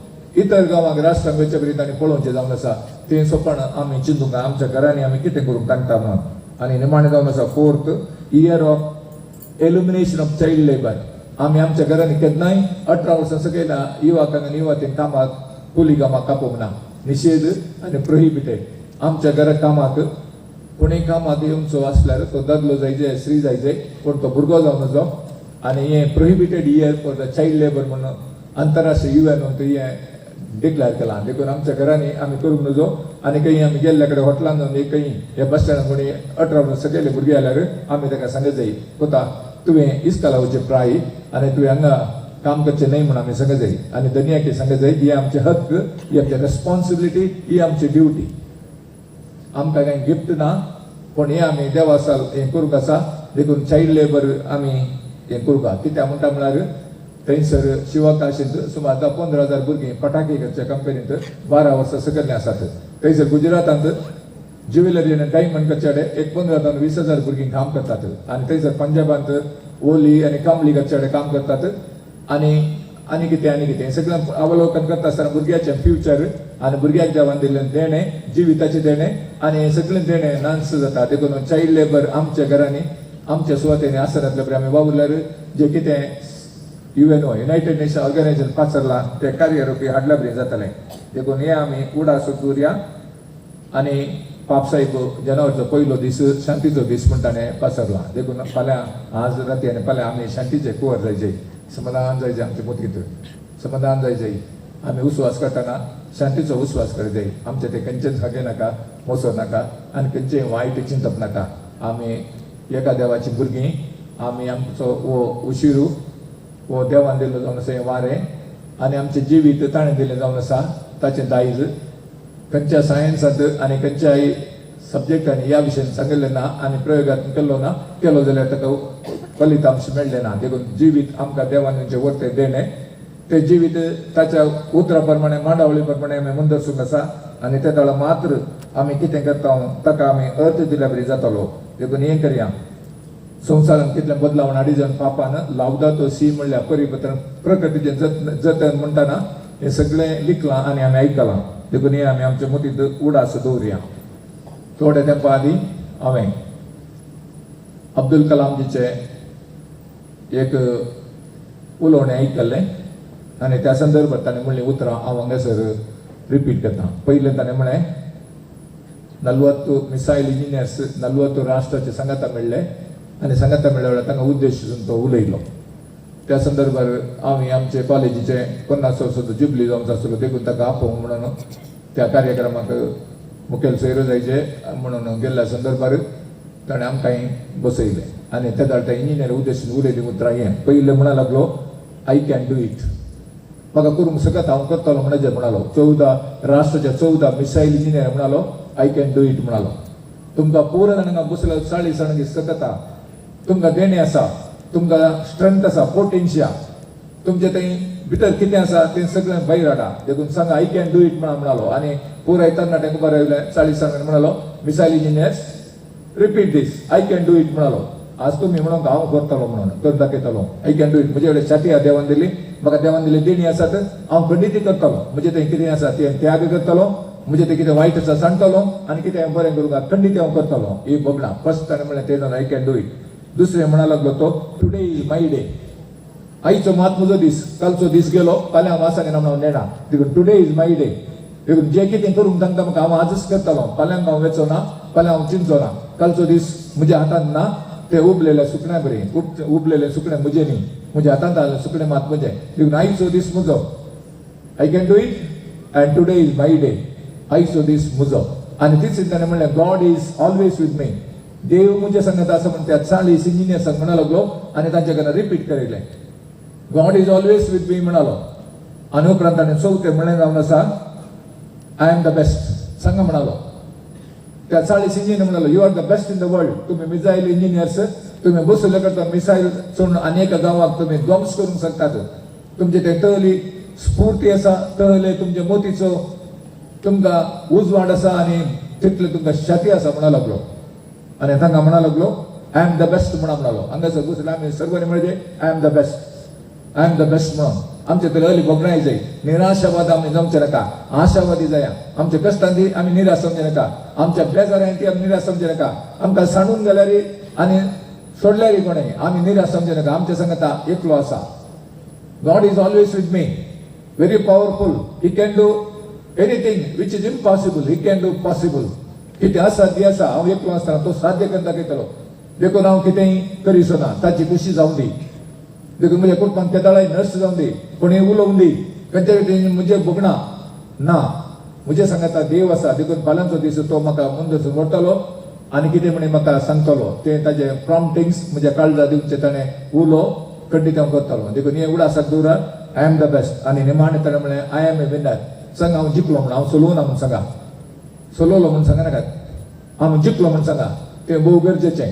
इतर गांवांक राष्ट्रांक वयचे बरें तांणी पळोवचें जावन आसा. तें सोपण आमी चिंतूंक आमच्या घरांनी आमी कितें करूंक सांगता म्हणून. आनी निमाणें जावन आसा fourth year of elimination of child labour. आमी आमच्या घरांनी केन्नाय 18 वर्सां सकयल युवकांक आनी युवतींक कामाक कुली कामाक कापोवंक ना. निषेध आनी प्रोहिबिटेड. आमच्या घरा कामाक कोणीय कामाक येवचो आसल्यार तो दादलो जाय जे स्त्री जाय जे पूण तो भुरगो जावन नजो. आनी हें prohibited year for the child labour म्हणून आंतरराष्ट्रीय UN हें डिक्लेअर केलां. देखून आमच्या घरांनी आमी करूंक नजो. आनी खंय आमी गेल्ल्या कडेन हॉटेलांत जावन खंय हे बस स्टँडार कोणी 18 वर्सां सकयले भुरगे आल्यार आमी ताका सांगत जाय कोता तुवें इस्कालावचे प्राय आनी तुवें हांगा काम करचें न्हय म्हणून आमी सांगत जाय. आनी दुनियाक सांगत जाय ही आमचे हक्क ही आमची रेस्पॉन्सिबिलिटी ही आमची ड्युटी. आमकां कांय गिफ्ट ना पूण हें आमी देवा हें करूंक आसा. देखून चायल्ड लेबर आमी हें करूंक आहा. कित्याक म्हणटा म्हळ्यार थंयसर शिवकाशींत सुमार 15,000 भुरगीं पटाके करच्या कंपनींत 12 वर्सां सकयलीं आसात. थंयसर गुजरातांत ज्युवेलरी आनी डायमंड करचे कडेन एक 15,000 ते 20,000 भुरगीं काम करतात. आनी थंयसर पंजाबांत ओली आनी कामली करचे कडेन काम करतात. आनी कितें सगळें अवलोकन करता आसतना भुरग्याचें फ्युचर आनी भुरग्याक देवान दिल्लें देणें जिविताचें देणें आनी हें सगळें देणें नास जाता. देखून चायल्ड लेबर आमच्या घरांनी आमच्या सुवातेनी आसनातले बरें आमी वावरल्यार जे कितें UNO युनायटेड नेशन ऑर्गनायझेशन पासरलां ते कार्यरूपी हाडल्या बरें जातालें. देखून हें आमी उडास दवरया. आनी पापसाहेब जनवराचो पयलो दीस शांतीचो दीस म्हण ताणें पासरला. देखून फाल्यां आज राती आनी फाल्यां आमी शांतीचे कुवर जायचे. समाधान जायचे आमच्या मोतीत समाधान जायचे आम्ही उस्वास करताना शांतीचो उस्वास करी जाय आमचे ते खंयचेच हागे नाका मोसो नाका आनी खंयचे वायट चिंतप नाका आमी एका देवाची भुरगीं आमी आमचो वो उशिरू वो देवान दिल्लो जावन आसा हें वारें आनी आमचें जिवीत ताणें दिलें जावन आसा ताचें दायज खंयच्या सायन्सांत आनी खंयच्याय सब्जेक्टांनी ह्या विशयान सांगिल्लें ना आनी प्रयोगांत केलो जाल्यार ताका फलितांश मेळ्ळें ना देखून जिवीत आमकां देवान जें वर्तें देणें ते जिवीत ताच्या उतरा प्रमाणे मांडावळी प्रमाणे आमी मुंदरसूंक आसा आनी त्या वेळा मात्र आमी कितें करता ताका आमी अर्थ दिल्या बरी जातालो देखून हें करया संवसारांत कितलें बदलावण हाडी जावन पापान लावदातो सी म्हणल्यार परिपत्र प्रकृतीचें जतन म्हणटाना हें सगळें लिखलां आनी आमी आयकलां देखून हें आमी आमच्या मतींत उडास दवरया थोडे तेंपा आदीं हांवें अब्दुल कलामजीचें एक उलोवणें आयकल्लें आनी त्या संदर्भात ताणें म्हणलीं उतरां हांव हांगासर रिपीट करता पयलें ताणें म्हळें 40 मिसायल इंजिनियर्स 40 राष्ट्राचे संघाता मेळ्ळे आनी संघाता मेळ्ळे वेळार तांकां उद्देशून तो उलयलो त्या संदर्भात आमी आमचे कॉलेजीचे 50 वर्साचो जुबली जावंक आसलो देखून ताका आपोवंक म्हणून त्या कार्यक्रमाक मुखेल सोयरो जायचे म्हणून गेल्ल्या संदर्भात ताणें आमकां बसयलें आनी त्या त्या इंजिनियर उद्देशून उलयली उतरां हें पयलें म्हणूंक लागलो आय कॅन डू इट म्हाका करूंक सकत हांव करतलो म्हणजे म्हणालो 14 राष्ट्राचे 14 मिसायल इंजिनियर म्हणालो आय कॅन डू इट म्हणालो तुमकां पूर्ण जाणांका बसलो 40 जाणांकी सकता तुमकां देणे आसा तुमकां स्ट्रेंथ आसा पोटेन्शिया तुमचे थंय भितर कितें आसा तें सगळें भायर हाडा देखून सांगा आय कॅन डू इट म्हणालो आनी पुराय तरणाट्यांक बरें येयलें 40 जाणांनी म्हणालो missile engineers repeat this I can do it म्हणालो आज तुम्ही म्हणून हांव करतलो म्हणून करून दाखयतलो आय कॅन डू इट म्हजे कडेन छाती देवान दिली म्हाका देवान दिली देणी आसात हांव खंडीत करतलो म्हणजे थंय कितें आसा तें त्याग करतलो म्हणजे ते कितें वायट आसा सांगतलो आनी कितें हांव बरें करूंक खंडीत हांव करतलो ही बगणा फर्स्ट ताणें म्हणलें तें जावन आय कॅन डू इट दुसरें म्हणा लागलो तो टुडे इज माय डे आयचो मात म्हजो दीस कालचो दीस गेलो फाल्यां हांव वासांगेन हांव नेना देखून टुडे इज माय डे देखून जें कितें करूंक सांगता म्हाका हांव आजच करतलो फाल्यांक हांव वेचो ना फाल्यां हांव चिंतचो ना कालचो दीस म्हज्या हातांत ना ते उबलेले सुकण्या बरी उबलेले सुकणे म्हजे न्ही म्हज्या हातांत आसले सुकणे मात म्हजे देखून आयचो दीस म्हजो I can do it and today is my day आयचो दीस म्हजो आनी तीच ताणें म्हणलें God is always with me देव म्हजे सांगत आसा म्हणून त्या 40 इंजिनियर्सांक म्हणा लागलो आनी तांचे कडल्यान रिपीट करयलें God is always with me म्हणालो आनी उपरांत ताणें चवथें म्हणलें जावन आसा आय एम द बेस्ट सांगा म्हणालो त्या 40 इंजिनियर म्हणालो you are the best in the world तुम्ही मिसाईल इंजिनियर्स तुम्ही बसले करता मिसाईल सोडून अनेक गांवाक तुम्ही ध्वंस करूंक शकतात तुमचे ते तळली स्फूर्ती आसा तळले तुमचे मोतीचो तुमकां उजवाड आसा आनी तितले तुमकां छाती आसा म्हणा लागलो आनी तांकां म्हणा लागलो आय एम द बेस्ट म्हणालो हांगासर बसले आमी सर्वांनी म्हणजे आय एम द बेस्ट म्हणून आमचे तळली बगणाय जाय निराशावाद आमी जावचे नाका आशावादी जाया आमच्या कश्टांनी आमी निराश समजे नाका आमच्या बेजाऱ्यांनी आमी निराश समजे नाका आमकां सांडून गेल्यार आनी सोडल्यार कोणें आमी निराश समजे नाका आमच्या संगता एकलो आसा God is always with me very powerful he can do anything which is impossible he can do possible कितें असाध्य आसा हांव एकलो आसतना तो साध्य करून दाखयतलो देखून हांव कितेंय करिसो ना ताची खुशी जावं दी देखून म्हज्या कुटुंबांत केदाळाय नश्ट जावं दी कोणें उलोवंक दी खंयच्या म्हजे भोगणा ना म्हजे सांगता देव आसा देखून फाल्यांचो दीस तो म्हाका मुंदसून व्हरतलो आनी कितें म्हणे म्हाका सांगतलो तें ताजे प्रॉम्प्टिंग्स म्हज्या काळजा दिवचे ताणें उलो खंडीत हांव करतलो देखून हें उडासाक दवरा आय एम द बेस्ट आनी निमाणे ताणें म्हळें आय एम ए विनर सांगा हांव जिखलो म्हण हांव सोलोवना म्हण सांगा सोलोवलो म्हण सांगा नाकात हांव जिखलो म्हण सांगा तें भोव गरजेचें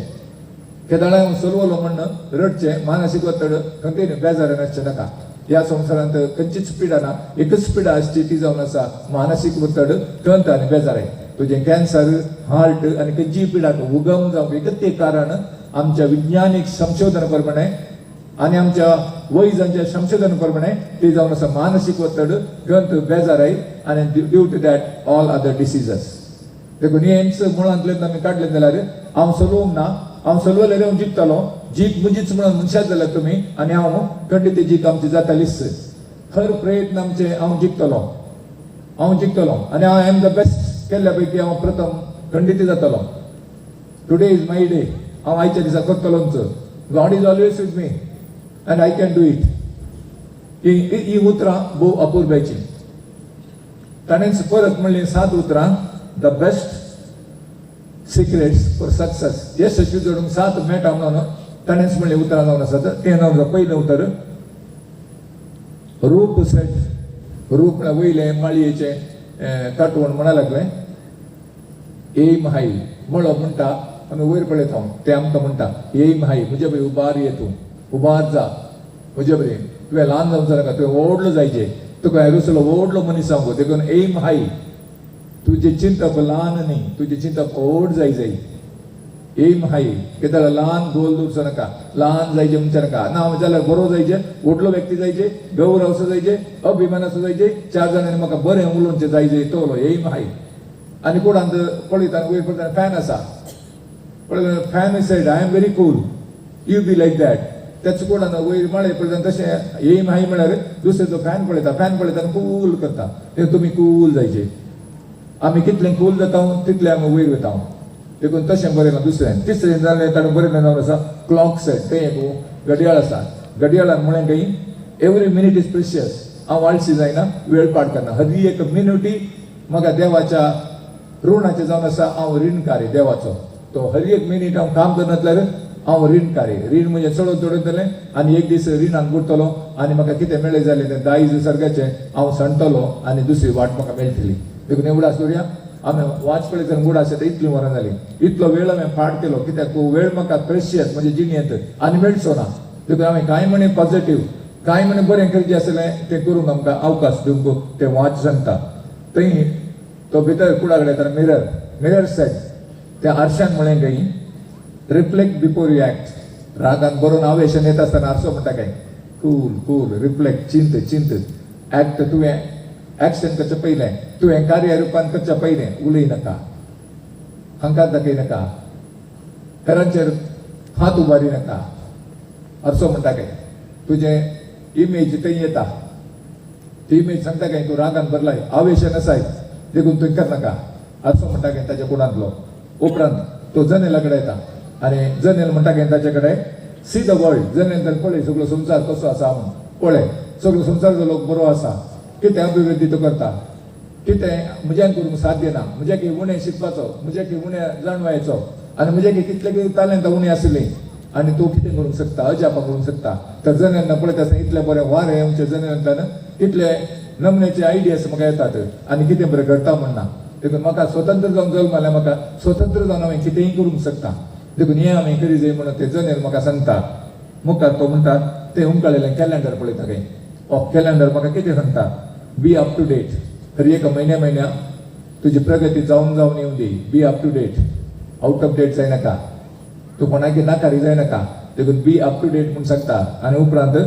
केदाळा हांव सोलवलो म्हणून रडचें मानसीक वतड खंयतरी बेजारान आसचें नाका ह्या संवसारांत खंयचीच पिडा ना एकच पिडा आसची ती जावन आसा मानसीक वतड खंत आनी बेजाराय तुजें कॅन्सर हार्ट आनी खंयचीय पिडाक उगम जावंक एकच एक कारण आमच्या विज्ञानीक संशोधन प्रमाणे आनी आमच्या वैजांच्या संशोधन प्रमाणे ती जावन आसा मानसीक वतड खंत बेजाराय आनी due to that all other diseases देखून हेंच मुळांतल्यान आमी काडलें जाल्यार हांव सोलोवंक ना हांव सोलवल्यार हांव जिखतलो जीक म्हजीच म्हणून मनशात जाल्यार तुमी आनी हांव खंडीत जीक आमची जातालीच हर प्रयत्न आमचे हांव जिखतलो आनी हांव एम द बेस्ट केल्ल्या पैकी हांव प्रथम खंडीत जातलो टुडे इज माय डे हांव आयच्या दिसा करतलोच God is always with me and I can do it ही उतरां भोव अपुर्ब्याची. ताणेंच परत म्हणली 7 उतरां the best secrets for success. यशस्वी जोडूंक 7 मेळटा म्हणून ताणेंच म्हणली उतरां जावन आसात. तें जावन पयलें उतर रूप सेट. रूप म्हळ्यार वयले माळयेचे ताटवण म्हणा लागलें. एम हाय मळब म्हणटा आमी वयर पळयत हांव ते आमकां म्हणटा एम हाय म्हणजे बरी उबार ये तूं उबार जा म्हणजे बरी तुवें ल्हान जावंक नाका तुवें व्हडलो जायचें. तुका हेरुसलो व्हडलो मनीस जावंक देखून एम हाय. तुजें चिंतप ल्हान न्ही तुजें चिंतप व्हड जाय. एम हाय कित्याक ल्हान गोल दवरचो नाका ल्हान जायचें म्हणचे नाका ना जाल्यार बरो जायचे व्हडलो व्यक्ती जायचे गौरवसो जायचे अभिमानाचो जायचे 4 जाणांनी म्हाका बरें उलोवचें जायचे तो एम हाय. आनी कोणांत पळयता वयर पळयता फॅन आसा पळय fan is said I am very cool you be like that. त्याच कोणान वयर माळे पळयता तशें एम हाय म्हळ्यार दुसरे जो फॅन पळयता कूल करता ते तुमी कूल जायचे. आमी कितलें कूल जाता तितलें आमी वयर वता. देखून तशें बरयलां दुसरें. तिसरें जालें ताणें बरयलें जावन आसा क्लॉक सेट. तें एक घडयाळ आसा. घडयाळान म्हळें खंय एवरी मिनीट इज प्रिशियस. हांव आळशी जायना वेळ पाड करना. हरी एक मिनूटी म्हाका देवाच्या ऋणाचें जावन आसा. हांव रीणकारी देवाचो. तो हरी एक मिनीट हांव काम करनातल्यार हांव रीणकारी. रीण म्हणजे चडोवन चडयतलें आनी एक दीस रिणान बुडतलो आनी म्हाका कितें मेळ्ळें जालें तें दायज सर्ग्याचें हांव सांडटलो आनी दुसरी वाट म्हाका मेळटली. देखून एवढा सोडया आमी वाच पळयतना मूड आसा ते इतलीं वरां जालीं. इतलो वेळ हांवें फाट केलो कित्याक तो वेळ म्हाका प्रेशियस म्हणजे जिणेंत आनी मेळचो ना. देखून हांवें कांय म्हणे पॉझिटिव्ह कांय म्हणे बरें करचें आसलें तें करूंक आमकां अवकाश दिवंक तें वाच सांगता. थंय तो भितर कुडा कडेन मिरर सेट. त्या आरशान म्हळें खंय रिफ्लेक्ट बिफोर यू एक्ट. रागान बरोवन आवेशान येता आसतना आरसो म्हणटा काय कूल कूल रिफ्लेक्ट चिंत एक्ट. तुवें एक्शन करचें पयलें तुवें कार्य रुपान करचें पयलें उलय नाका हंकार दाखय नाका हेरांचेर हात उबारी नाका. आरसो म्हणटा काय तुजें इमेज थंय येता ती इमेज सांगता काय तूं रागान भरलाय आवेशान आसाय देखून तुवें करनाका. आरसो म्हणटा काय ताच्या कुणांतलो. उपरांत तो जनेला कडेन येता आनी जनेल म्हणटा काय ताचे कडेन सी द वर्ल्ड. जनेल पळय सगळो संवसार कसो आसा म्हूण पळय सगळो संवसार जो लोक बरो आसा. कितें अभिवृद्धी तो करता कितें म्हज्यान करूंक साध्य ना. म्हज्या की उणें शिकपाचो म्हज्या की उणें जाणवायचो आनी म्हज्या की कितले तालंत उणें आसलीं आनी तूं कितें करूंक शकता अजापां करूंक शकता. तर जनेलान पळयत आसतना इतलें बरें वारें आमच्या जनेलांतल्यान कितले नमन्याचे आयडियाज म्हाका येतात आनी कितें बरें घडटा म्हणना. देखून म्हाका स्वतंत्र जावन जल्माल्या म्हाका स्वतंत्र जावन हांवें कितेंय करूंक शकता. देखून हें हांवें करी जाय म्हणून ते जनेल म्हाका सांगता. मुखार तो म्हणटा तें उमकळिल्लें कॅलेंडर पळयता काय कॅलेंडर म्हाका कितें सांगता बी अप टू डेट. हर एक म्हयन्या तुजी प्रगती जावन येवं दी. Be up to date out of date जायनाका तूं कोणाकी नाकारी जायनाका. देखून बी अप टू डेट म्हणून सांगता. आनी उपरांत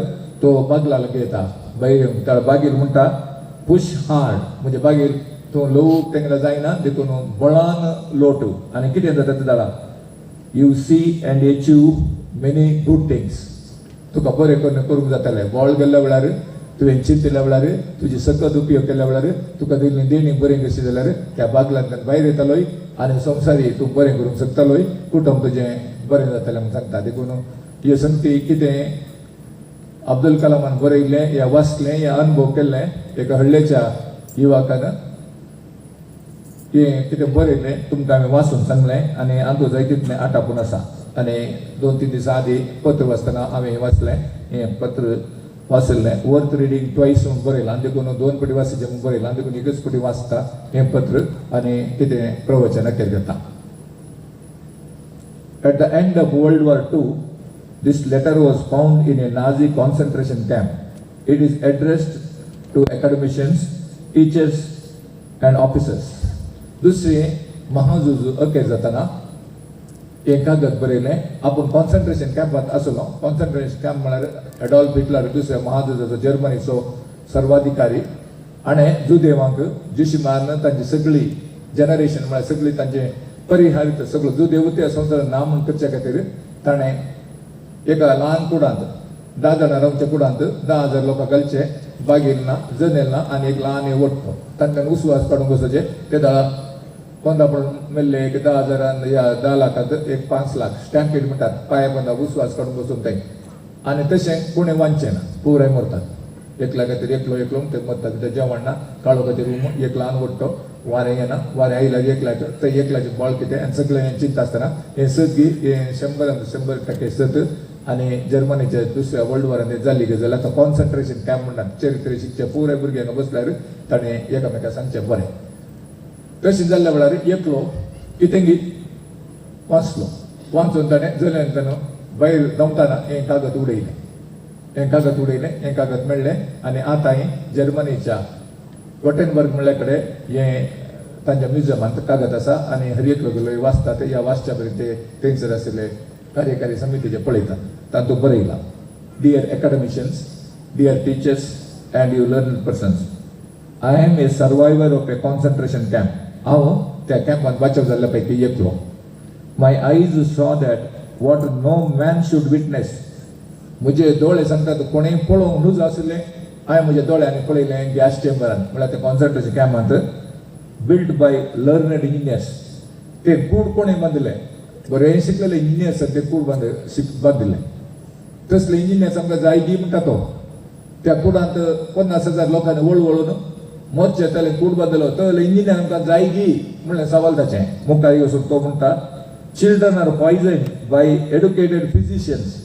तो बागला लागीं येता त्या बागेर म्हणटा पुश हार्ड म्हणजे बागेर तूं लोक तेंगेला जायना देखून बळान लोट. आनी कितें जाता ते जाणा you see and achieve many good things. तुका बरें करूंक जातालें. बॉल गेल्ल्या वेळार तुवें चिंतल्या वेळार तुजी सकत उपयोग केल्या वेळार तुका दिल्ली देणी बरें कशी जाल्यार त्या बागलांतल्यान भायर येतालोय आनी संवसारी तूं बरें करूंक शकतालोय. कुटुंब तुजें बरें जातालें म्हूण सांगता. देखून ह्यो संगती कितें अब्दुल कलामान बरयल्लें या वाचलें या अनुभव केल्लें एका हळ्ळेच्या युवकान हें कितें बरयलें तुमकां हांवें वाचून सांगलें आनी हातूंत जाय तितलें आटापून आसा. आनी 2-3 दिसां आदीं पत्र वाचतना हांवें वाचलें हें पत्र वाचलें वर्थ रिडींग ट्वायस म्हणून बरयलां. आनी देखून 2 फावटी वाचचें म्हणून बरयलां. देखून एकच फावटी वाचता हें पत्र आनी कितें प्रवचनाचेर घेता. At the end of World War II, this letter was found in a Nazi concentration camp. It is addressed to academicians, teachers and officers. दुसरी महाझूज अखेर जाताना एक कागद बरयलें. आपूण कॉन्सन्ट्रेशन कॅम्पांत आसलो. कॉन्सन्ट्रेशन कॅम्प म्हळ्यार एडॉल्फ हिटलर दुसऱ्या महाझुजाचो जर्मनीचो सर्वाधिकारी आनी जुदेवांक जुशी मारन तांची सगळी जनरेशन म्हळ्यार सगळी तांचे परिहारीत सगळो जुदेव त्या संवसारान ना म्हूण करचे खातीर ताणें एका ल्हान कुडांत 10 जाणां रावच्या कुडांत 10,000 लोकां घालचे. बागेल ना जनेल ना आनी एक ल्हान ओटतो तांकां उसवास काडूंक वचोचे. ते दाळा पंदरा पडून मेल्ले एक 10,000 या 10 लाखांत एक 5 लाख स्टॅम्पीड म्हणटात पांया पंदा उसवास काडून बसून थंय. आनी तशें कोणें वांचचें ना पुराय मरतात. एकला खातीर एकलो ते मत्ता भितर जेवण ना काळो खातीर रूम एकला आवडतो वारें येना वारें आयला एकल्याचो ते एकल्याचें बळ कितें आनी सगळें चिंता आसतना हें सगळी हें 100% सत आनी जर्मनीच्या दुसऱ्या वर्ल्ड वॉरान जाल्ली गजाल आतां कॉन्सन्ट्रेशन कॅम्प म्हणटात चरित्र शिकच्या पुराय भुरग्यांक बसल्यार ताणें एकामेकाक सांगचें बरें तशें जाल्ल्या वेळार एकलो कितें वाचून ताणें जल्ल्यान भायर धांवताना हें कागद उडयलें हें कागद मेळ्ळें आनी आतां जर्मनीच्या वॉटेनबर्ग म्हणल्या कडेन हें तांच्या म्युजियमांत कागद आसा आनी हर एक लोक वाचतात ह्या वाचच्या पर्यंत ते थंयसर आशिल्ले कार्यकारी समितीचे पळयतात तातूंत बरयलां dear academicians dear teachers and you learn persons I am a survivor of a concentration camp हांव त्या कॅम्पांत वाचव जाल्ल्या पैकी एकलो my eyes saw that what no man should witness म्हजे दोळे सांगतात कोणेंय पळोवंक न्हूज आसलें हांवें म्हज्या दोळ्यांनी पळयलें गॅस चेंबरान म्हळ्यार ते कॉन्सन्ट्रेशन कॅम्पांत बिल्ड बाय लर्नड इंजिनियर्स ते कूड कोणें बांदले बरें शिकलेले इंजिनियर्स ते कूड बांदिल्ले तसले इंजिनियर्स आमकां जाय दी म्हणटा तो त्या कुडांत 50,000 लोकांनी वळवळून मोर्चे येताले कूड बांदलो तले इंजिनियर आमकां जाय दी म्हणलें सवाल ताचें मुखार वचून तो म्हणटा children are poison by educated physicians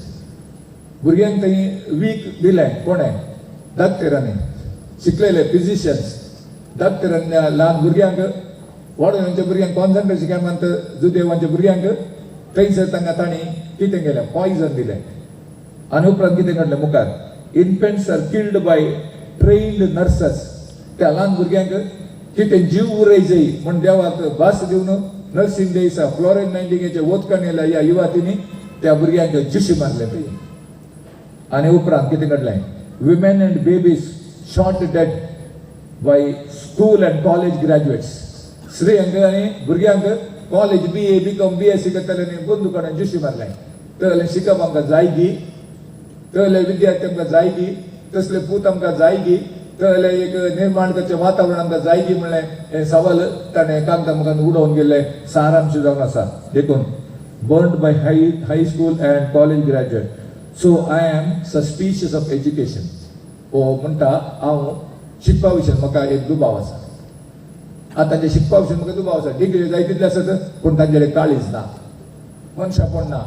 भुरग्यांक थंय वीक दिलें कोणें डॉक्टरांनी शिकलेले फिजिशियन्स डॉक्टरांनी ल्हान भुरग्यांक व्हडल्या भुरग्यांक कॉन्सन्ट्रेशन कॅम्पांत जुदेवांच्या भुरग्यांक थंयसर तांकां तांणी कितें केलें पॉयझन दिलें आनी उपरांत कितें घडलें मुखार infants R killed by trend नर्सस त्या ल्हान भुरग्यांक कितें जीव उरय जाय म्हण देवाक भास दिवन नर्सिंग डे दिसा फ्लोरेन्स नायटिंगेलचे वचकान येयल्या ह्या युवातींनी त्या भुरग्यांक जीश मारले थंय आनी उपरांत कितें घडलें women and babies shot dead by school and college graduates स्त्रियांक आनी भुरग्यांक कॉलेज BA BCom BSc करताल्यांनी बंदुकान जीश मारले तले शिकप आमकां जाय गी तले विद्यार्थी आमकां जाय गी तसले पूत आमकां जाय गी तले एक निर्माण करचें वातावरण आमकां जाय गी म्हणलें हें सवाल ताणें कागदां म्हाका उडोवन गेल्ले सारांश जावन आसा देखून burned by high school and college graduate so I am suspicious of education हो म्हणटा हांव शिकपा विशीं म्हाका एक दुबाव आसा आतां ते शिकपा विशीं म्हाका दुबाव आसा डिग्री जाय तितले आसत पूण तांचेर काळीज ना मनशापण ना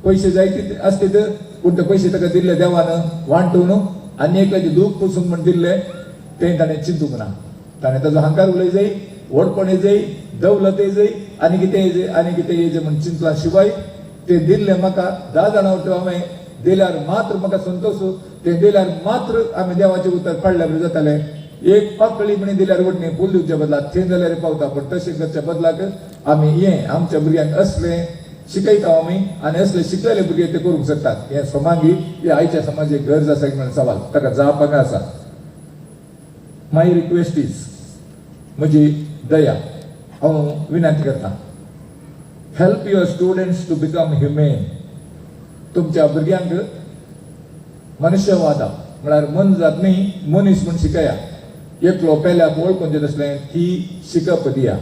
पयशे जाय तितले आसतात पूण ते पयशे ताका दिल्ले देवान वांटून आनी एकल्याचे दूख पुसूंक म्हण दिल्ले तें ताणें चिंतूंक ना ताणें ताजो अहंकार उलय जाय व्हडपणय जाय दौलतय जाय आनी कितेंय जाय आनी कितेंय जाय म्हण चिंतला शिवाय तें दिल्लें म्हाका 10 जाणां हांवें दिल्यार मात्र म्हाका संतोश तें दिल्यार मात्र आमी देवाचें उतर पाडल्या बरें जातालें एक पाकळी म्हणी दिल्यार वटणी फूल दिवच्या बदलाक थंय जाल्यार पावता पूण तशें करच्या बदलाक आमी हें आमच्या भुरग्यांक असलें शिकयता आमी आनी असले शिकलेले भुरगे ते करूंक शकतात हें समांगी हे आयच्या समाजाची गरज आसा म्हणून सवाल ताका जावपाक आसा माय रिक्वेस्ट इज म्हजी दया हांव विनंती करतां help your students to become human तुमच्या भुरग्यांक मनुष्यवादा म्हळ्यार मन जात न्ही मनीस म्हूण शिकया एकलो पेल्याक वळखून तसलें ती शिकप दिया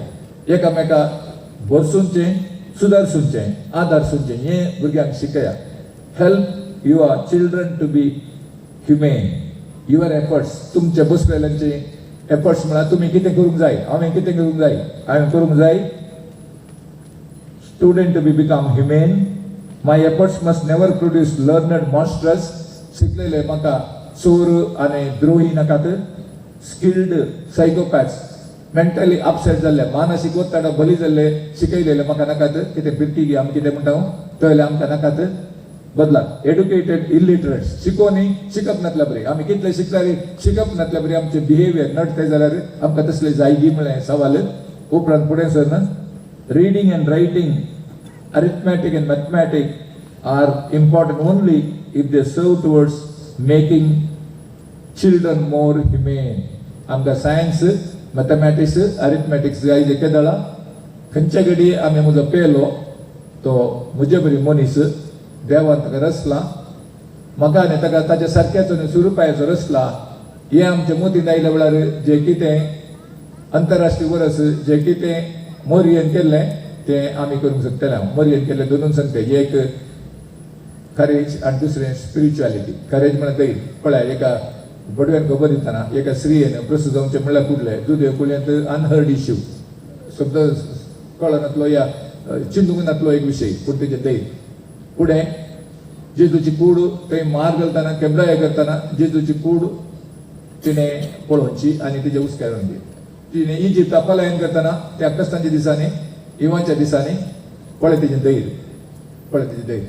एकामेकाक भरसूंचें सुदारसूंचें आदारसूंचें हें भुरग्यांक शिकया help your children to be humane your efforts तुमचे बसलेल्यांचे एफर्ट्स म्हळ्यार तुमी कितें करूंक जाय हांवें कितें करूंक जाय हांवें करूंक जाय student to be become human my efforts must never produce learned monsters शिकलेले म्हाका चोर आनी द्रोही नाकात स्किल्ड सायकोपॅथ्स मेंटली अपसेट जाल्ले मानसीक ओत्ताडा बली जाल्ले शिकयलेले म्हाका नाकात कितें पिरकी आमी कितें म्हणटा तळेले आमकां नाकात बदलाक एड्युकेटेड इलिटरेट्स शिकोवनी शिकप नातल्या बरी आमी कितले शिकल्यार शिकप नातल्या बरी आमचे बिहेवियर नडते जाल्यार आमकां तसले जायगी म्हळें सवाल उपरांत फुडें Sarna reading end writing arithmetic and mathematics are important only if they serve towards making children more humane. आमकां सायन्स मॅथमॅटिक्स अरिथमॅटिक्स जाय जे केदळा खंयच्या घडी आमी म्हजो पेलो तो म्हजे बरी मनीस देवान ताका रचला म्हाका आनी ताका ताच्या सारक्याचो न्ही सुरुपायाचो रचला हे आमचे मोतीन आयल्या वेळार जे कितें आंतरराष्ट्रीय वर्स जे कितें मोरयेन केल्लें तें आमी करूंक शकतले मोरयेन केल्ले दोनूच सांगते एक करेज आनी दुसरें स्पिरिच्युअलिटी करेज म्हळ्यार धैर्य पळय एका बडव्यान खबर दिताना एका स्त्रियेन प्रसूत जावचे म्हणल्यार कुडले दुदे कुल्यांत अनहर्ड इश्यू शब्द कळनातलो या चिंतूनातलो एक विषय पूण तेजे दैव पुढे जेजूची कूड थंय मार घालतना केबलाय करतना जेजूची कूड तिणें पळोवची आनी तिजे उस्क्यार व्हरली तिणें इजिप्ता पलायन करतना त्या कश्टांच्या दिसांनी इवांच्या दिसांनी पळय तेजें धैर्य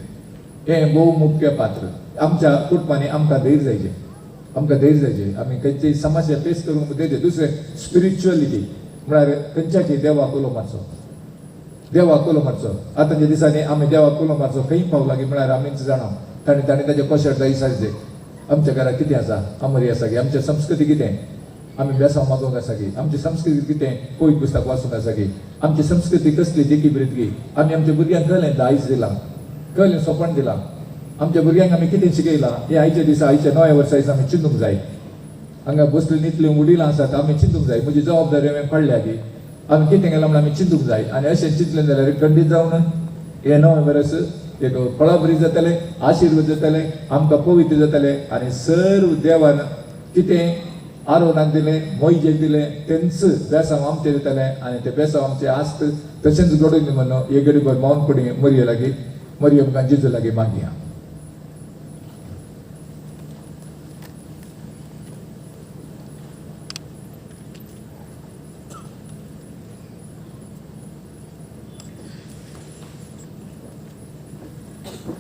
हें भोव मुख्य पात्र आमच्या कुटुंबांनी आमकां धैर्य जायचें आमी खंयचीय समस्या फेस करूंक तेजें दुसरें स्पिरिच्युअलिटी म्हळ्यार खंयच्याकय देवाक उलो मारचो आतांच्या दिसांनी आमी देवाक उलो मारचो खंय पावला की म्हळ्यार आमीच जाणा ताणें ताजें कशें विचारचें आमच्या घरात कितें आसा आमरी आसा की आमची संस्कृती कितें आमी बेसांव मागोवंक आसा की आमची संस्कृती कितें पळयत पुस्तक वाचूंक आसा की आमची संस्कृती कसली देखी बिरतगी आमी आमच्या भुरग्यांक कहलें दायज दिलां कहलें सोपण दिलां आमच्या भुरग्यांक आमी कितें शिकयलां हे आयच्या दिसा आयच्या नव्या वर्सा दिसा आमी चिंतूंक जाय हांगा बसली न्हिदली उडिलां आसात आमी चिंतूंक जाय म्हजी जबाबदारी हांवें पडल्या की आमी कितें केलां म्हण आमी चिंतूंक जाय आनी अशें चिंतलें जाल्यार खंडीत जावन हे नवें वर्स एक फळां बरी जातलें आशिर्वाद जातलें आमकां पवित्र जातलें आनी सर्व देवान कितें आरोनाक दिलें मोइजेक दिलें तेंच बेसांव आमचें दितलें आनी तें बेसांव आमचें आस्त तशेंच घडोवन दी म्हणून एक गडीभर मावन पडी मरये लागीं मरियम जेजू लागीं मागया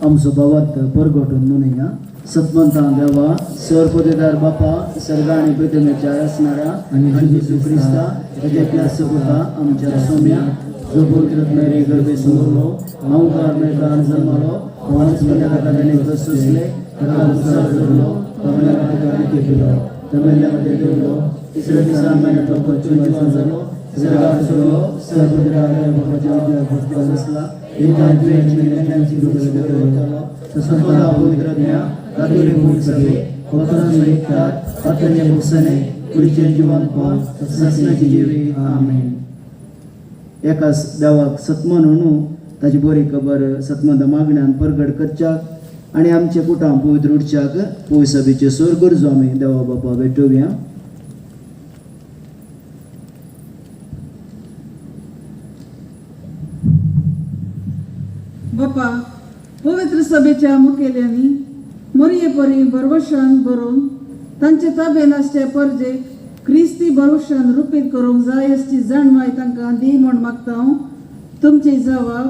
आमचो भावार्थ परगटून म्हणूया सतमंता देवा सर्वपदेदार बापा सर्गा आणि पृथ्वीच्या असणाऱ्या आणि जेजू ख्रिस्ता त्याच्या सपुता आमच्या सोम्या जो पवित्र मेरी गर्भे सुरलो नवकार मेळटान जल्मलो वनस्पती खात्याने सुसले जल्लो तमिळनाडू केलो तमिळनाडू केलो तिसऱ्या दिसा मेळटा तो पंचवीस जालो सर्गार सुरलो सर्वपदेदार बापाच्या भक्ती बसला एकाच देवाक सत्मन म्हणू ताची बरी खबर सत्मंत मागण्यान परगट करच्याक आणि आमचे कुटां पवित्र उरच्याक पवित्र सभेचे सोर गरजो आमी देवा बापा भेटोवया बापा पवित्र सभेच्या मुखेल्यांनी मरियेपरी भरवशान भरून तांचे ताबेन आसचे परजेक क्रिस्ती भरवशान रुपीत करूंक जाय असची जाणवाय तांकां दी म्हण मागता हांव तुमची जबाब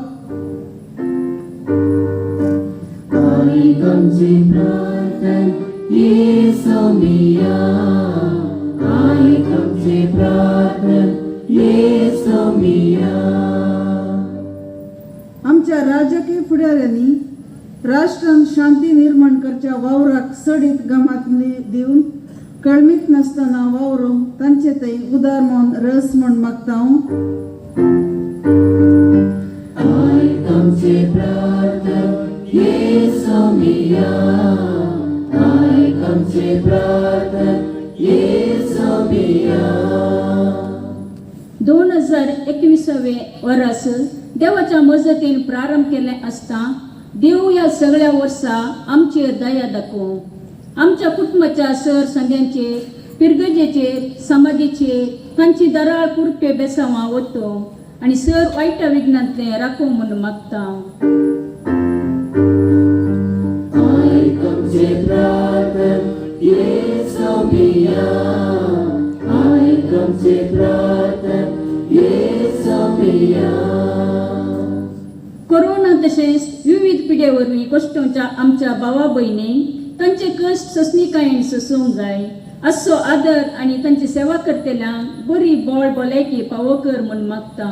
आमच्या राजकीय फुडाऱ्यांनी राष्ट्रांत शांती निर्माण करच्या वावराक सडीत गमात दिवन कळमीत नासतना वावरूंक तांचे थंय उदार मन रस म्हण मागता हांव दोन 2021 वर्स देवाच्या मजतीन प्रारंभ केले असता देव या सगळ्या वर्सा आमचेर दया दाखोवं आमच्या कुटुंबाच्या सर संध्यांचेर पिरगजेचेर समाधीचेर तांची दराळ पुरटे बेसांवां वतो आनी सर वायटा विघ्नांतले राखो म्हूण मागता कोरोना तशेंच विविध पिढे वरवीं कश्टांच्या आमच्या भावा भयणींक तांचे कश्ट ससनीकायेन सोसूंक जाय असो आदर आनी तांची सेवा करतल्यांक बरी बोळ भलायकी फावो कर म्हूण मागता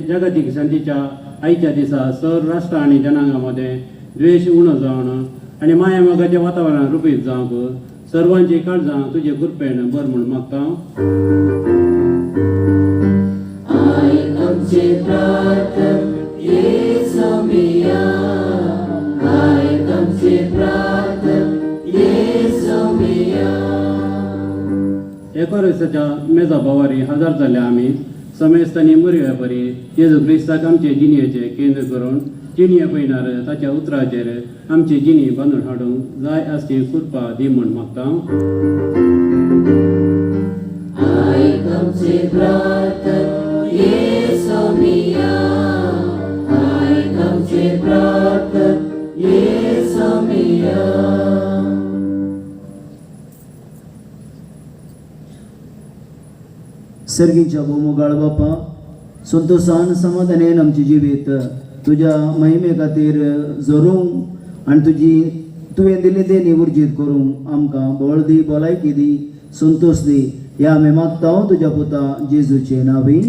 जागतिक शांतीच्या आयच्या दिसा सर राष्ट्र आणि जनांगामध्ये द्वेष उणो जावन आणि माया मोगाच्या वातावरणात रुपीत जावंक सर्वांची काळजां तुझे कृपेन बर म्हूण मागता एका वर्साच्या मेजा बोवारी हजार जाल्या आमी समेस्तांनी मरया परी येजू क्रिस्ताक आमचे जिणेचे केंद्र करून जिणये पयणार ताच्या उतराचेर आमची जिणी बांदून हाडूंक जाय आसची कृपा दी म्हण मागता. आमचे प्रार्थना येसो मिया, आमचे प्रार्थना येसो मिया. सर्गीच्या भोमोगाळ बापा, संतोषान समाधानेन आमची जिवीत तुझ्या महिमे खातीर जोरूंक आनी तुवें दिले देणी उर्जीत करूंक आमकां बळ दी, भलायकी दी, संतोष दी. ह्या आमी मागता तुज्या पुता जेजूचे नांवी.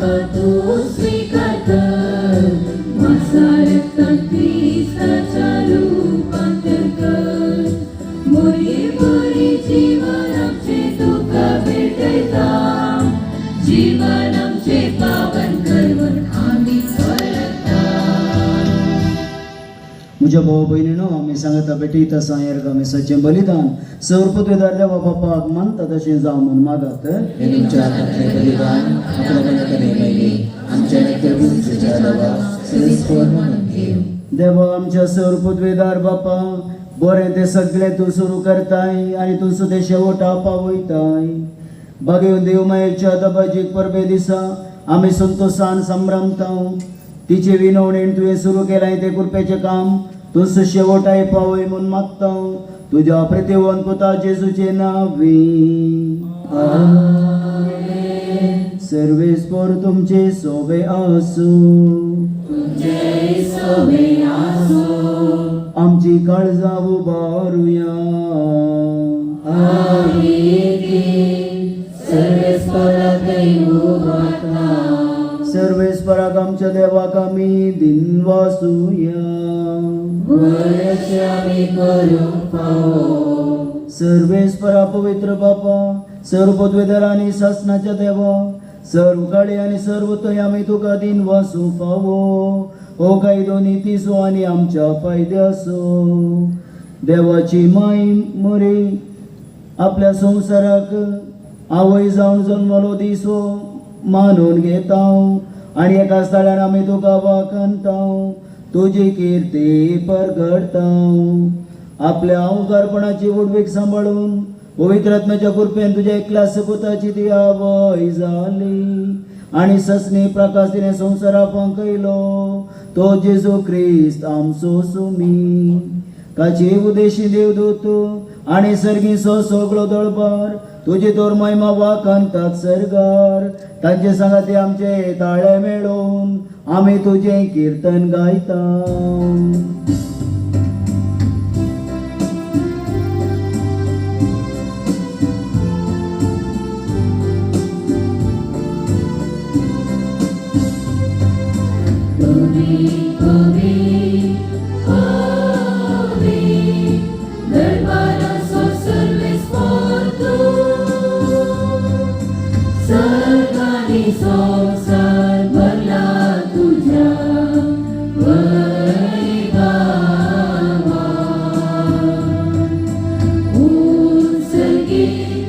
आमकां तूं स्वीकार कर माझा रक्त क्रिस्ताच्या रूपांतर कर मोरी बरी जीवन आमचे तुका भेटयता जीवन आमचे पावन कर म्हूण आमी परता म्हज्या भाव भयणीनो आमी सांगता बेटी तसा हेर आमी सच्चें बलिदान सर्वपदवेदार देवा बापाक मानता तशें जावं म्हूण मागात हे तुमच्या हातांतलें बलिदान आपल्या बलिदानाने पयली आमच्या रक्तबीजच्या देवा सरीसपण म्हणून घेव. देवा आमच्या सर्वपदवेदार बापा बरें तें सगळें तूं सुरू करताय आनी तूं सुद्दां शेवटा पावयताय भगेव देवमायेच्या दबाजीक परबे दिसा आमी संतोशान संभ्रमता तिचे विनवणेन तुवें सुरू केलाय तें कृपेचें काम तूं शेवटाय पावय म्हूण मागता तुज्या प्रतिवंत पुता जेजूचे नांवी सर्वेस्पर तुमचे सोबे आसूं आमची काळजा उबारुया सर्वेस्पराक आमच्या देवाक आमी दिन वासुया सर्वेस्परा पवित्र बापा सर्व पदवेदार आनी शासनाच्या देवा सर्व काळी आनी सर्व तय आमी तुका दिन वासू फावो ओ कायदो नितीसो आनी आमच्या फायद्यासो देवाची माय मोरी आपल्या संवसाराक आवय जावन जल्मलो दिसो मानून घेता आनी एका स्थळार आमी तुका वाखणता तुजी कीर्ती परगडता आपल्या अवकारपणाची उडवीक सांबाळून पवित्र आत्म्याच्या कृपेन तुज्या एकल्याच पुताची ती आवय जाली आनी ससनी प्रकाश तिने संवसारा पंकयलो तो जेजू क्रिस्त आमचो सुमी काची उदेशी देवदूत आनी सर्गीचो सगळो दळबार तुजी तोर महिमा वाखणतात सरगार तांचे सांगाती आमचे ताळे मेळोवन आमी तुजें कीर्तन गायता. संसार भरला तुझ्या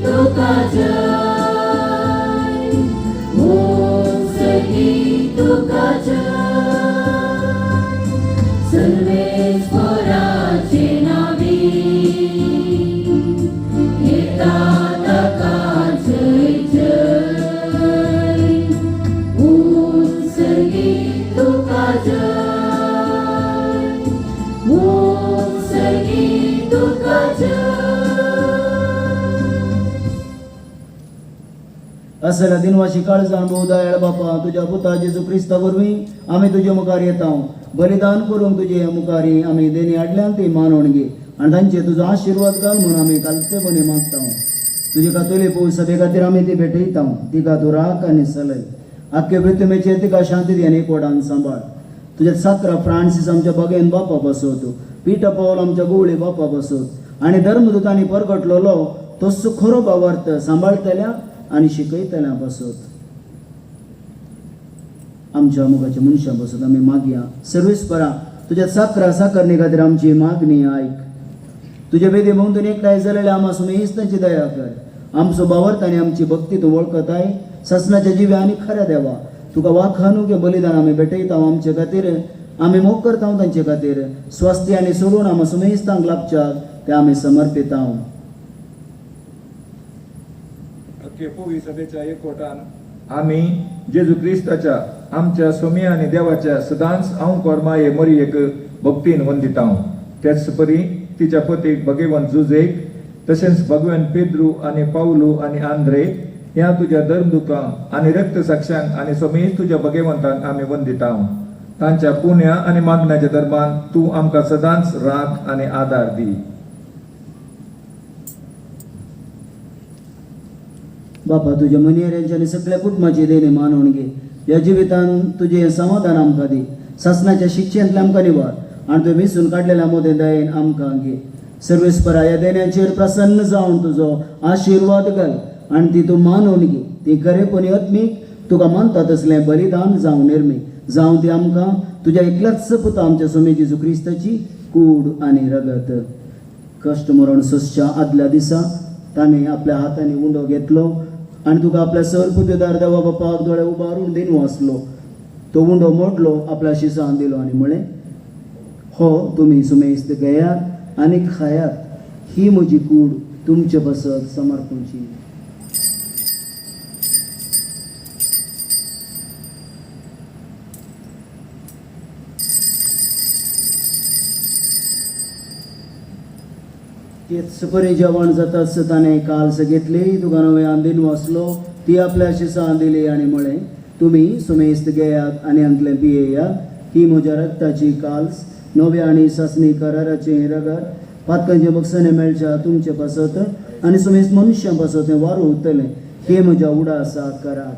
तुका जय तुका जय सर्वेस्पराचे नावी येता ताका जय जय तुका जय तुका जय. असला दिनवाशी काळजान भोव दयाळ बापा तुझ्या पुता जेजू क्रिस्ता वरवीं आमी तुजे मुखार येता बलिदान करूंक तुजे मुखारी आमी देणी हाडल्यान ती मानवण घे आनी तांचे तुजो आशिर्वाद घाल म्हणून आमी कालतेपणी मागता तुजे कातोली पो सभे खातीर आमी ती भेटयता तिका तूं राख आनी चलय आख्खे पृथ्वीचेर तिका शांती दी आनी कोडान सांबाळ तुजे साकरा फ्रांसीस आमच्या बगेन बापा बसोत पीटर पॉल आमच्या गुवळी बापा बसोत आनी धर्मदूतांनी परगटलेलो तसो खरो भावार्थ सांबाळतल्या आनी शिकयतल्या बसत आमच्या मुखाच्या मनशां बसत आमी मागया सर्वेस्परा तुज्या साकरा साकरणे खातीर आमची मागणी आयक तुजे वेदी भोंवतणी एकठांय जालेले आमा सुमेस्तांची दया कर आमचो भावार्थ आनी आमची भक्ती तूं वळखताय ससनाच्या जिव्या आनी खऱ्या देवा तुका वाखानू घे बलिदान आमी भेटयता आमचे खातीर आमी मोग करता तांचे खातीर स्वास्थ्य आनी सोडून आमा सुमेस्तांक लाभच्याक ते आमी समर्पिता. पोवी सभेच्या एकवटान आमी जेजू क्रिस्ताच्या आमच्या स्वामी आनी देवाच्या सदांच हांव कोरमाये मरी एक भक्तीन वंदिता त्याच परी तिच्या पतीक भगवंत जुजेक तशेंच भगवान पेद्रू आनी पावलू आनी आंद्रे ह्या तुज्या धर्मदुकांक आनी रक्त साक्षांक आनी समेत तुज्या भगवंताक आमी वंदिता तांच्या पुण्या आनी मागण्याच्या दरम्यान तूं आमकां सदांच राख आनी आदार दी. बापा तुझ्या मनियऱ्यांच्या आणि सगळ्या कुटुंबाची देणे मानवून घे. या जिवितान तुझे समाधान आमकां दी. सासनाच्या शिक्षेंतले आमकां निवार आणि तुवें विसून काडलेल्या मोदे दयेन आमकां घे. सर्वेस्परा या देण्याचेर प्रसन्न जावन तुजो आशिर्वाद घाल आणि ती तूं मानवून घे. ती खरेपणी आत्मीक तुका मानता तसलें बलिदान जावं निर्मीक जावं ती आमकां तुज्या एकल्याच पुता आमच्या स्वामी जेजू क्रिस्ताची कूड आनी रगत. कश्ट मरण ससच्या आदल्या दिसा ताणें आपल्या हातांनी उंडो घेतलो आणि तुका आपल्या सरपुतेदार देवा बापाक दोळे उबारून दिन वाचलो. तो उंडो मोडलो आपल्या शिसान दिलो आणि म्हळें, हो तुमी सुमेस्त घेयात आनी खायात, ही म्हजी कूड तुमचे बसत समर्पणची. तेच बरें जेवण जाता आसता ताणें काल्स घेतली, तुका नवे आंदीन वाचलो, ती आपल्या शिसान दिली आणि म्हळें, तुमी सुमेस्त घेयात आनी हांतलें पियेयात, ही म्हज्या रक्ताची काल्स नव्या आनी सासणी कराराचें रगत पातकांचे बक्षणे मेळच्या तुमचे पासत आनी सुमेस्त मनुश्यां पासत तें वारू उरतलें, हे म्हज्या उडासाक करात.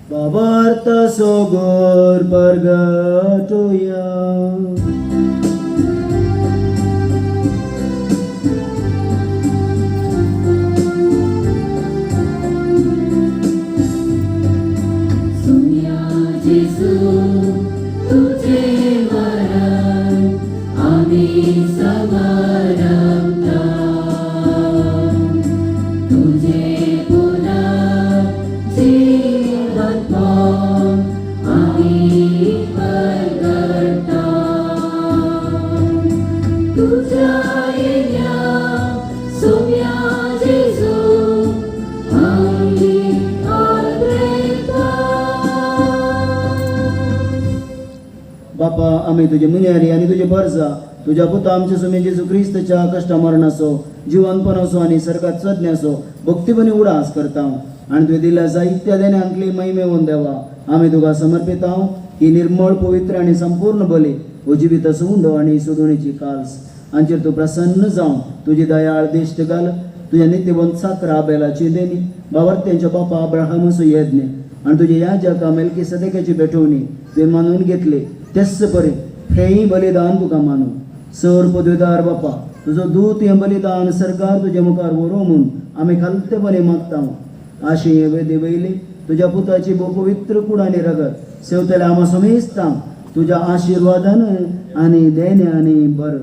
Babarta sogor pargatoya. सुम्या जेजू तुझे मरण आम्ही समरमता तुझे पुन्हा जीवन पाव आम्ही प्रगटा तुझ्या येण्या सुम्या जेजू आम्ही आदरेता. बापा आमी तुजे मुन्यारी आनी तुजे बर्जा तुज्या पुता आमचे सुमे जेजू क्रिस्ताच्या कश्टा मरणाचो जिवनपणाचो आनी सर्गात चडण्याचो भक्तीपणी उडास करता आनी तुवें दिल्या जायत्या देण्यांतली महिमेवून देवा आमी तुका समर्पिता ही निर्मळ पवित्र आनी संपूर्ण बली उजिवित सुंड आनी सोडुणेची काल्स हांचेर तूं प्रसन्न जावन तुजी दयाळ दिश्ट घाल. तुज्या नित्यवंत साकरा बेलाची देणी बावर्त्यांच्या बापा अब्राहमाचो यज्ञ आनी तुजे ह्या जगा मेल्किसेदेकाची भेटवणी तुवें मानून घेतली तेच परी हेंय बलिदान तुका मानू. सर पदवीदार बापा तुजो दूत हें बलिदान सरकार तुजे मुखार व्हरो म्हूण आमी खालतेपणी मागता. आशी हे वेदी वयली तुज्या पुताची पवित्र कूड आनी रगत सेवतले आमा सुमेस्तां तुज्या आशिर्वादान आनी देण्यानी बर.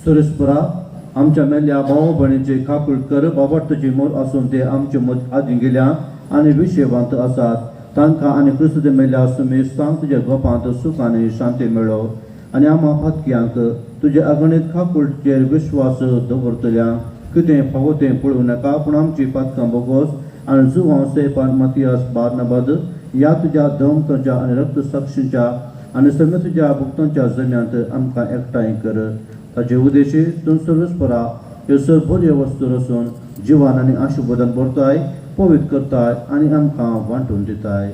सुरेशपुरा आमच्या मेल्या भाव भयणीचे खाकूळ कर बाबार्थची मोर आसून ते आमचे मत आदी गेल्या आनी विशेवांत आसात तांकां आनी क्रिस्त मेल्या सुमेस्तांक तुज्या गोपांत सुख आनी शांती मेळो आनी आम्हा फातक्यांक तुजे अगणित खाकूळचेर विश्वास दवरतल्यांक कितें फावो तें पळोवं नाका पूण आमची फातकां बोगोस आनी जुवांव सेपान मातियास बार्नबाद या तुज्या दमकच्या आनी रक्त साक्षीच्या आनी सगळ्या तुज्या भक्तांच्या जम्यांत आमकां एकठांय कर. ताचे उद्देशी तूं सर्वेस्परा ह्यो सर्व वस्तू रचून जिवान आनी आशिर्वादान भरताय पवित्र करताय आनी आमकां वांटून दिताय.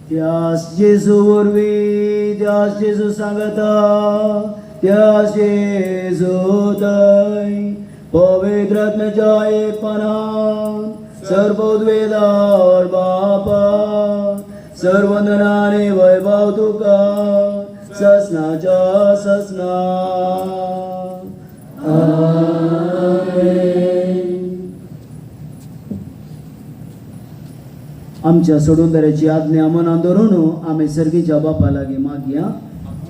त्यास जेजू वरवीं त्यास जेजू सांगता त्यास जेजू दय पवित्र आत्म्याच्या एकपणान सर्वोद्वेदार बापा सर्वंदनाने वैभव तुका ससनाच्या ससना. आमच्या सोडून दऱ्याची आज्ञा मनात धरून आम्ही सर्गीच्या बापा लागी मागया.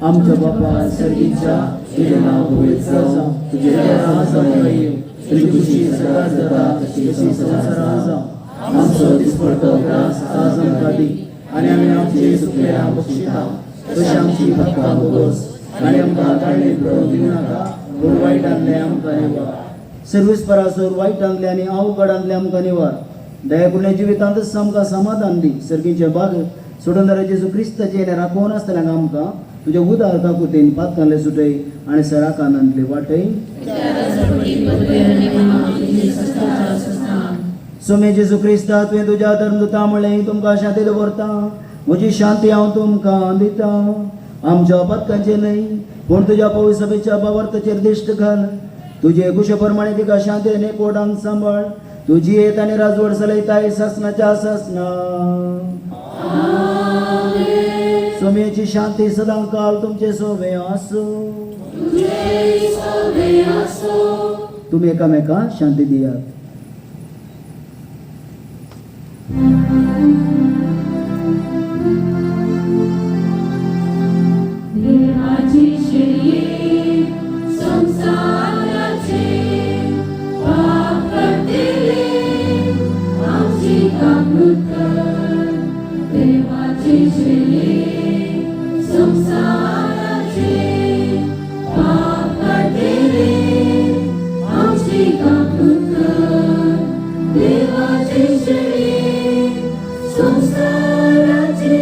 आमच्या बापा सर्गीच्या तुझे नाव पवित्र जावं तुझे राज्य येवं तुझी खुशी सदां जाता तशी संवसारांत जावं. आमचो दिसपडटो त्रास आज आमकां दी आनी आमी आमचे चुकल्या बक्षिता तशी आमची फातकां भोगोस आनी आमकां ताळणेंत पडूंक दिवं नाका पूण वायटांतले आमकां निवार. सर्वेस्परासोर वायटांतले आनी अवघडांतले आमकां निवार. दया करून जिवितांत आमकां समाधान दी सर्गीचे बाग सोडून जेजू क्रिस्ताचे राखोवन आसतना आमकां तुज्या उदार काकुतेन पातकांतले सुटय आनी सराकांतले वाटय सोमे जेजू क्रिस्ता तुवें तुज्या धर्मदुता म्हणलें तुमकां शांती दवरता म्हजी शांती हांव तुमकां दिता आमच्या पथकांचे न्हय पूण तुज्या पवित्र सभेच्या भावार्थाचेर दिश्ट घाल तुजे कुशे प्रमाणे तिका शांतीन एकवटान सांबाळ तुजी येत आनी राजवट चलयताय सासनाच्या सासना सोम्याची शांती सदां काल तुमचे सोबे आसूं तुमी एकामेकां शांती दियात देवाची श्रेय संसाराचे पाप करतेले आमची कापणूक कर देवाची श्रेय संसाराचे पाप करतेले आमची कापणूक कर देवाची श्रेय संसाराचे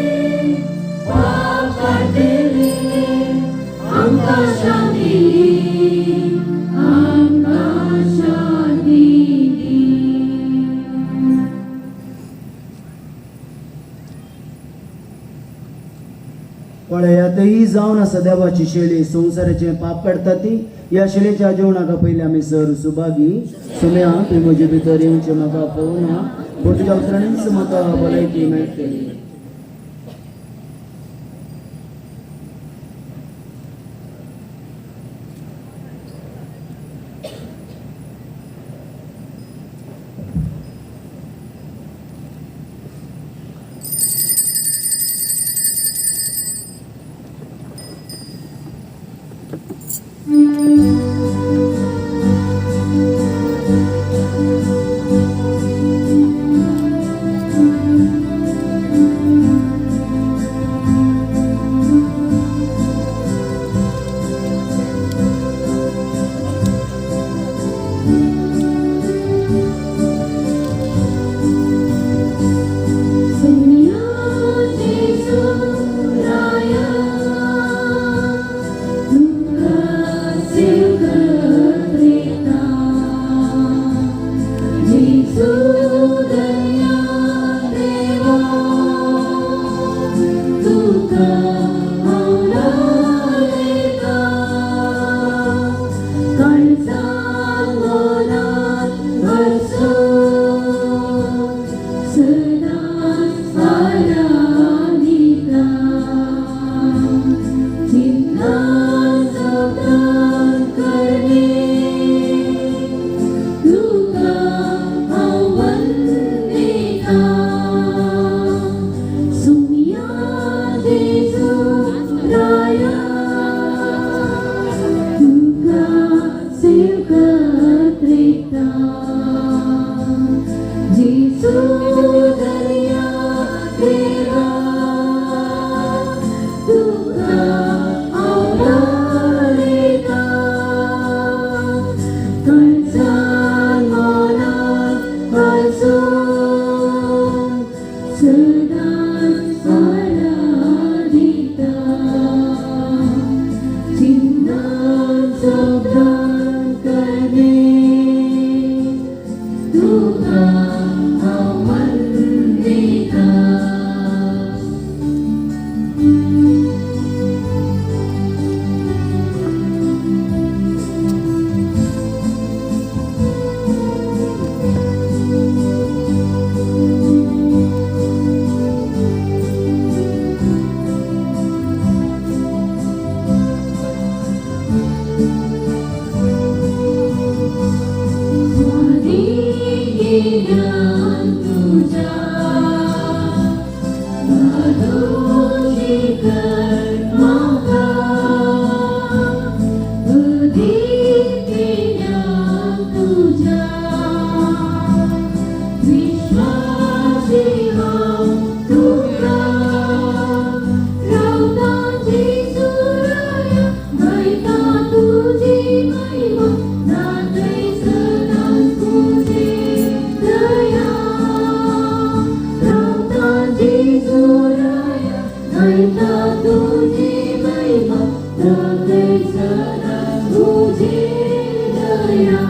पाप करतेले आमकां शांती आमकां शांती पळयातही जावन आसा देवाची शेळी संवसाराचे पाप काडटा ती या शेळीच्या जेवणाका पयलीं आमी सर सुभागी सुम्या तुवें म्हजे भितर येवचें म्हाका पळोवना पूण तुज्या उतरांनीच म्हाका भलायकी मेळटली करता तुझी महिमा प्रगट सदा तुझी दया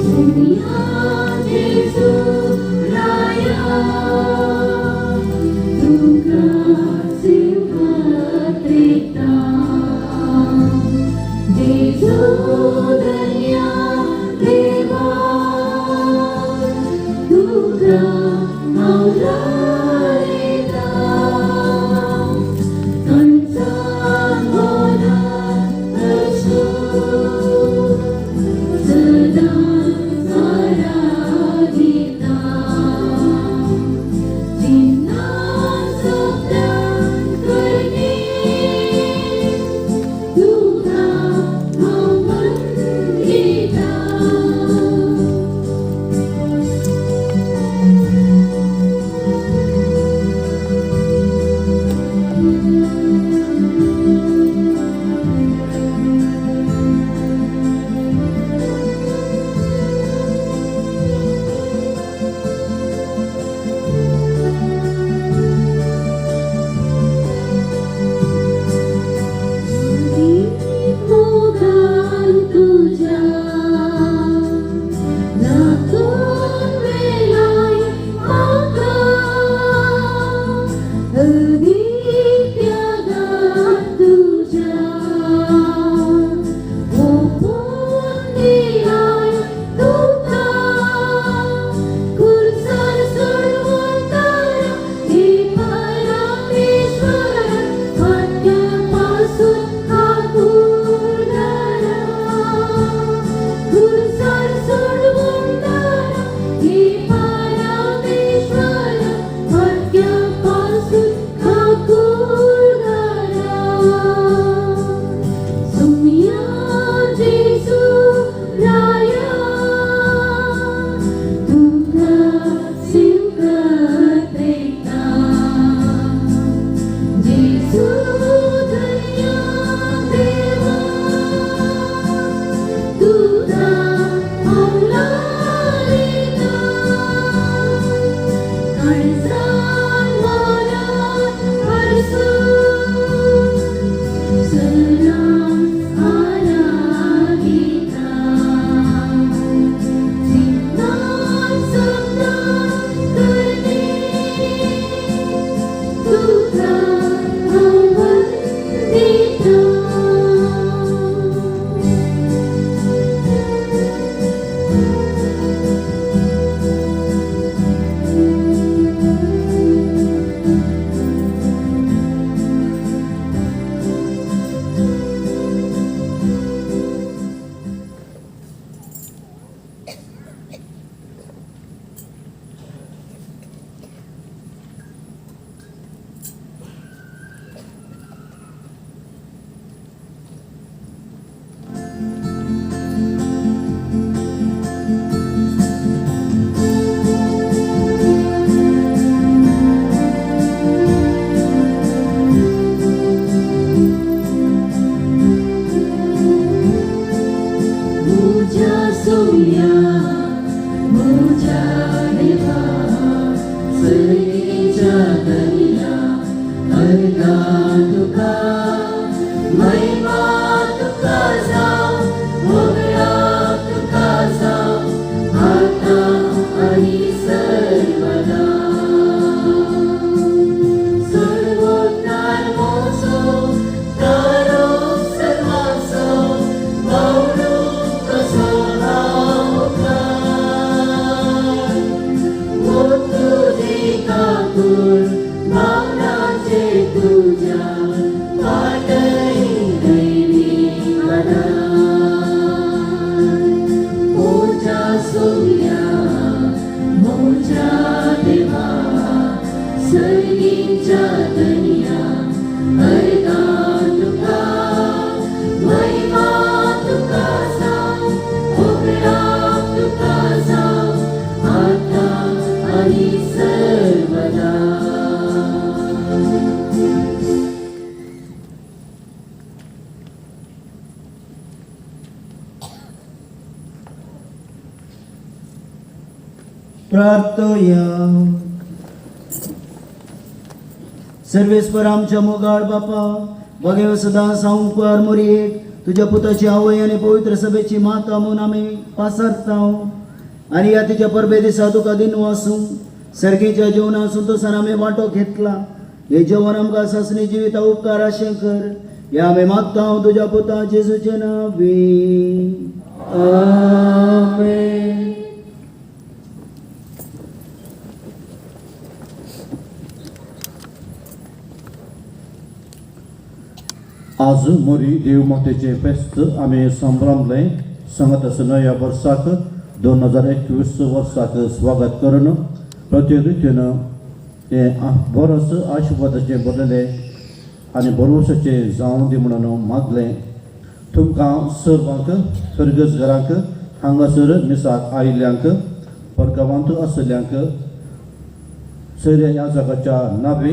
दुनिया जेसू राया तुका सिंहत्रिता जेसू दया देवा तुका आवलायता कंचान मोना असू सदा आराधिता जिन्ना सत्या करणे तुका आवंदिता मोगान तुझ्या लागून वेलाय म्हाका अदीक त्यागान तुझ्या ओपून दिलाय तुका खुर्सार सोडवून तारा हे परमेश्वर फाटक्यापासून हाकून धरा खुर्सार सोडवून तारा हे परमेश्वर फाटक्यापासून हाकून धरा सुमिया जेसू राया तुका सिंहत्रिता जेसू दया देवा तुका आवलायता काळजान मनात हरसू सदा आराधिता जिन्नान सत्ता करणे तुका आवंदिता मुझ्या सोम्या मुझ्या देवा सरीच्या दनिया अर्धा तुका महिमा तुका जाव मोगळा तुका जाव आता आणि सर्वदा सर्वोत्तान मोसो तारो सर्वांसो बावलो कसो आवकार तुझे काकूर भावनाचे तुझ्या पाटई दैवी आधार मोच्या सोम्या मोच्या देवा सर्गीच्या दनिया अर्धा तुका महिमा तुका जाव मोगळा तुका जाव आता आणि सर्वदा प्रार्थया सर्वेस्पर आमच्या मोगाळ बापा बघे सदा सांगकार मोरयेक तुझ्या पुताची आवय आणि पवित्र सभेची माता म्हणून आम्ही पासारताव आणि या तिच्या परबे दिसा तुका दिन वासून सर्गेच्या जीवना संतोषान आम्ही वाटो घेतला हे जेवण आमकां ससनी जिविता उपकार आशें कर या आम्ही मागता तुझ्या पुता जेजूचे नावी आमेन. आज मोरी देव मातेचे फेस्त आम्ही संभ्रमले सांगत असं या वर्साक 2021 वर्साक स्वागत करून प्रत्येक रितीनं हे बरोच आशिर्वादाचे बरलेले आणि भरवशाचे जावं दी म्हणून मागले. तुमकां सर्वांक सर्गसगरांक हांगासर मिसाक आयिल्ल्यांक परगांवांत आसल्ल्यांक सैर्या ह्या जगाच्या नावे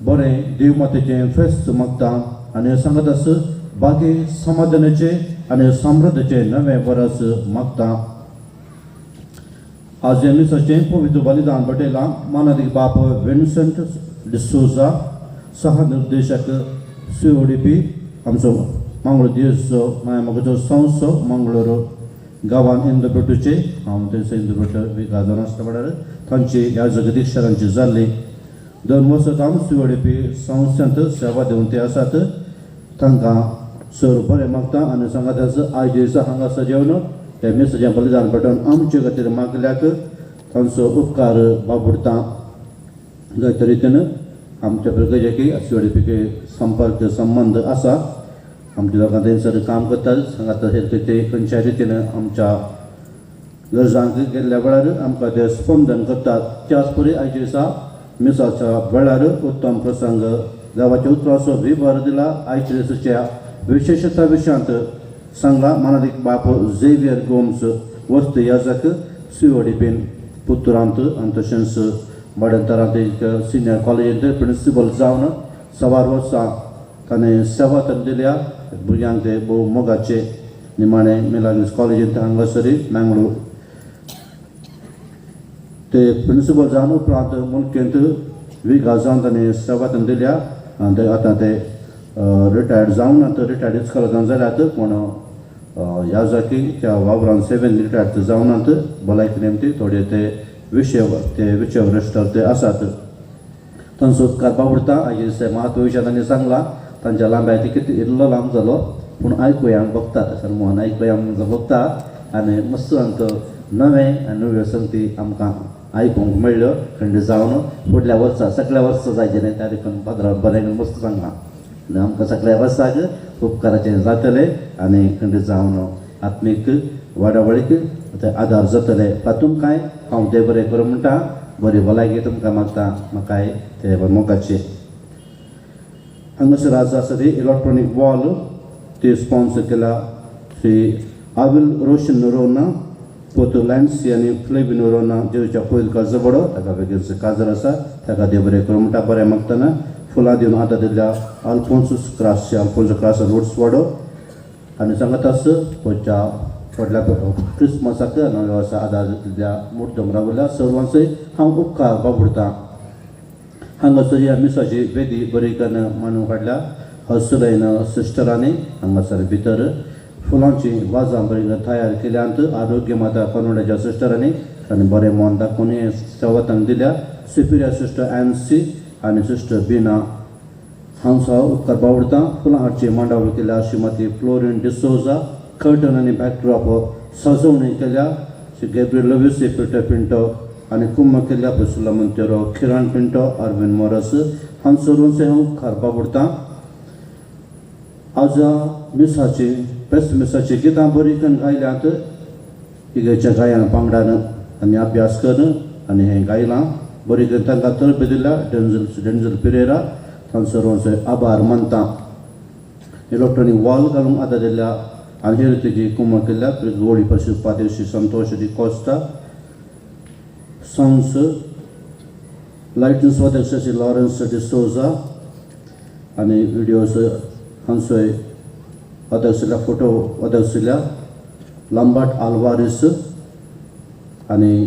बरें देव मातेचें फेस्त मागता आणि सांगत अस बागे समाधानाचे आणि समृद्धीचे नवे वर्स मागता. आज ह्या मिसाचें पवित्र बलिदान बटयलां मानादी बाप विन्संट डिसोजा सह निर्देशक CODP आमचो मंगळूर दिवचो मायामोगाचो संस्थो मंगळूर गांवांत इंद्रपेटूचे हांव थंयसर इंद्रपेट विकास आसता म्हळ्यार तांची ह्या जगदीश्वरांची जाल्ली 2 वर्सां CODP संस्थांत सेवा दिवन ते आसात. तांकां सर बरें मागता आनी सांगात आयज दिसा हांगा सजेवन हे मिसाचें बलिदान पेटोवन आमचे खातीर मागल्याक तांचो उपकार बाबुरता. जायते रितीन आमच्या प्रगतीक CODP संपर्क संबंध आसा. आमच्या लोकां थंयसर काम करतात सांगात ते खंयच्या रितीन आमच्या गरजांक गेल्ल्या वेळार आमकां ते स्पंदन करतात. त्याच परी आयज दिसा मिसाच्या वेळार उत्तम प्रसंग गांवाच्या उतराचो भर दिला. आयच्या दिसाच्या विशेषता विशयांत सांगा मानादिक बाप झेवियर गोम्स वस्त याजक CODPन पुत्तुरांत आनी तशेंच मडंतरांत एक सिनियर कॉलेजींत प्रिंसिपल जावन 6 वर्सां ताणें सेवा दिल्या. भुरग्यांक ते भोव मोगाचे निमाणे मिलाग्रिस कॉलेजींत हांगासरी मंगळूर ते प्रिंसिपल जावन उपरांत मुलकेंत विगा जावन ताणें सेवा दिल्या. आनी आतां ते रिटायर्ड जावन आतां रिटायर्ड इस्कॉलांत जाल्यात पूण ह्या जागी त्या वावरान सेवेन रिटायर्ड जावनात. भलायकी नेमती थोडे ते विषय वरिश्ठार ते आसात. तांचो उपकार बाबुरता. आयज महत्व विशय तांणी सांगला. तांच्या लांब्या कितें इल्लो लांब जालो पूण आयकुया बघतात सर मोहन आयकुया बघता आनी मस्त आमकां नवें आनी नव्यो संगती आमकां आयकूंक मेळ्ळ्यो खंड जावन फुडल्या वर्सा सगळ्या वर्सा जायचे न्ही त्या देखून पाद्रा बरें मस्त सांगा आनी आमकां सगळ्या वर्साक उपकाराचें जातलें आनी खंड जावन आत्मीक वाडावळीक ते आदार जातले. तातूंत कांय हांव तें बरें करूं म्हणटा. बरी भलायकी तुमकां मागता म्हाकाय ते मोगाचे. हांगासर आज आसा ती इलेक्ट्रॉनीक वॉल ती स्पॉन्सर केला श्री आविल रोशन नोरोना पोतू लँड्स आनी फ्लेबी नोरोना देवच्या पयली कर्ज बडो ताका बेगीनचो काजर आसा ताका देव बरें करूं म्हणटा. बरें मागतना फुलां दिवन आदार दिल्या अल्फोन्सूस क्रासच्या अल्फोन्सो क्रास रोड्स वाडो आनी सांगत आस पयच्या फाटल्या क्रिस्मसाक नव्या वर्सा आदार दिल्या मुर्तम रावल्या सर्वांचोय हांव उपकार बाबुरता. हांगासर ह्या मिसाची वेदी बरी करून मांडून काडल्या. हसुलायन सिस्टरांनी हांगासर भितर फुलांची वाजां बरी तयार केल्यांत आरोग्य माता कनोड्याच्या सिस्टरांनी तांणी बरें मन दाखोवन हे सेवा तांकां दिल्या. सुपिरियर सिस्टर एन्सी आनी सिस्टर बिना हांगसर उपकार बावडता. फुलां हाडची मांडावळ केल्या श्रीमती फ्लोरिन डिसोजा. कर्टन आनी बॅकड्रॉप सजवणी केल्या श्री गॅब्रियल लविसे पीटर पिंटो आनी कुंभ केल्या प्रसुला मंतेरो किरण पिंटो अरविंद मोरस हांगसरूनचे हांव उपकार बावडता. आज मिसाची बेस्ट मिसाची गितां बरी करून गायल्यांत इगेच्या गायन पांगडान आनी अभ्यास करून आनी हें गायलां बरी करून तांकां तरबेद दिल्या. डेंजल पिरेरा हांगसरूनचे आभार मानता. इलेक्ट्रॉनीक वॉल घालूंक आदार दिल्या आनी हे रितीची कुंभ केल्या गोळी परिशद उपाध्यक्ष Santosh D Costa sounds lighting अध्यक्ष श्री लॉरेन्स डिसोजा आनी व्हिडिओज हांगसर अध्यक्षल्या फोटो अध्यक्षल्या लंबाट आल्वारिस आनी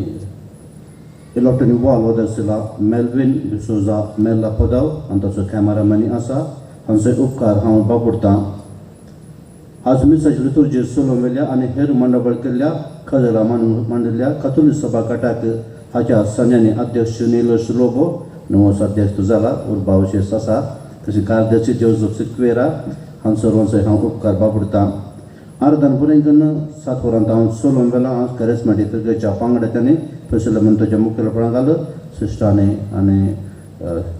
इलेक्ट्रॉनिक वॉल वदसला मेल्विन डिसोजा मेला पदाव आणि ताचो कॅमेरामॅन आसा हांचो उपकार हांव बापुरतां. आज मिसाची लितुर्जी सोलोमेल्या आणि हेर मंडळ केल्ल्या खजला मांडलेल्या कथोलिक सभा गटाक हाच्या सन्यानी अध्यक्ष नीलश लोबो नवोस अध्यक्ष जाला उर्बावशेष आसा तशी कार्याध्यक्ष जोसेफ सिक्वेरा हांचो सर्वांचो हांव उपकार बापुरतां. अर्धान पुरेंकन 7 वरांत हांव सोलोमेला कॅरिस्मॅटीक चर्चीच्या पांगड्याच्यांनी प्रसिद्धमंतोच्या मुखेलपणान सिस्टांनी आनी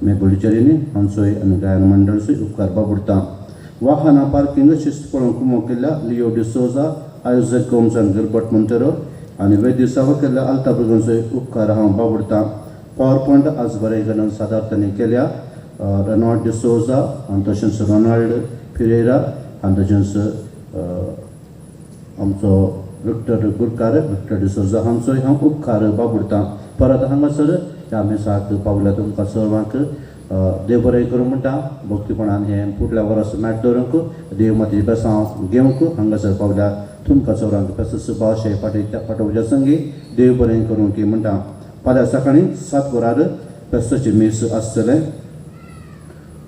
मेघोलीचेरींनी हांचोय आनी गायन मंडळचोय उपकार बापुरतां. वाहनां पार्किंग शिस्त पळोवन कुमो केल्ल्या लिओ डिसोजा आयोजक गोमसान गिलबर्ट मोंतेरो आनी वैद्य सेवा केल्ल्या आल्ता भुरग्यांचोय उपकार हांव बापुरतां. पॉवर पॉयंट आज बरें सादारतांनी केल्या रेनॉल्ड डिसोजा आनी तशेंच रोनाल्ड फिरेरा आनी तशेंच आमचो विक्टर गुरकार विक्टर डिसोजा हांचोय हांव उपकार बापुरतां. परत हांगासर ह्या मिसाक पावल्या तुमकां सर्वांक देव बरें करूं म्हणटा. भक्तीपणान हें फुडल्या वर्स मॅट दवरूंक देव मातयेची बेसांव घेवंक हांगासर पावल्या तुमकां सगळ्यांक बेस भाशे पाठोवच्या संगी देव बरें करूं की म्हणटा. फाल्यां सकाळीं 7 वरार बेस्ताची मीस आसतलें.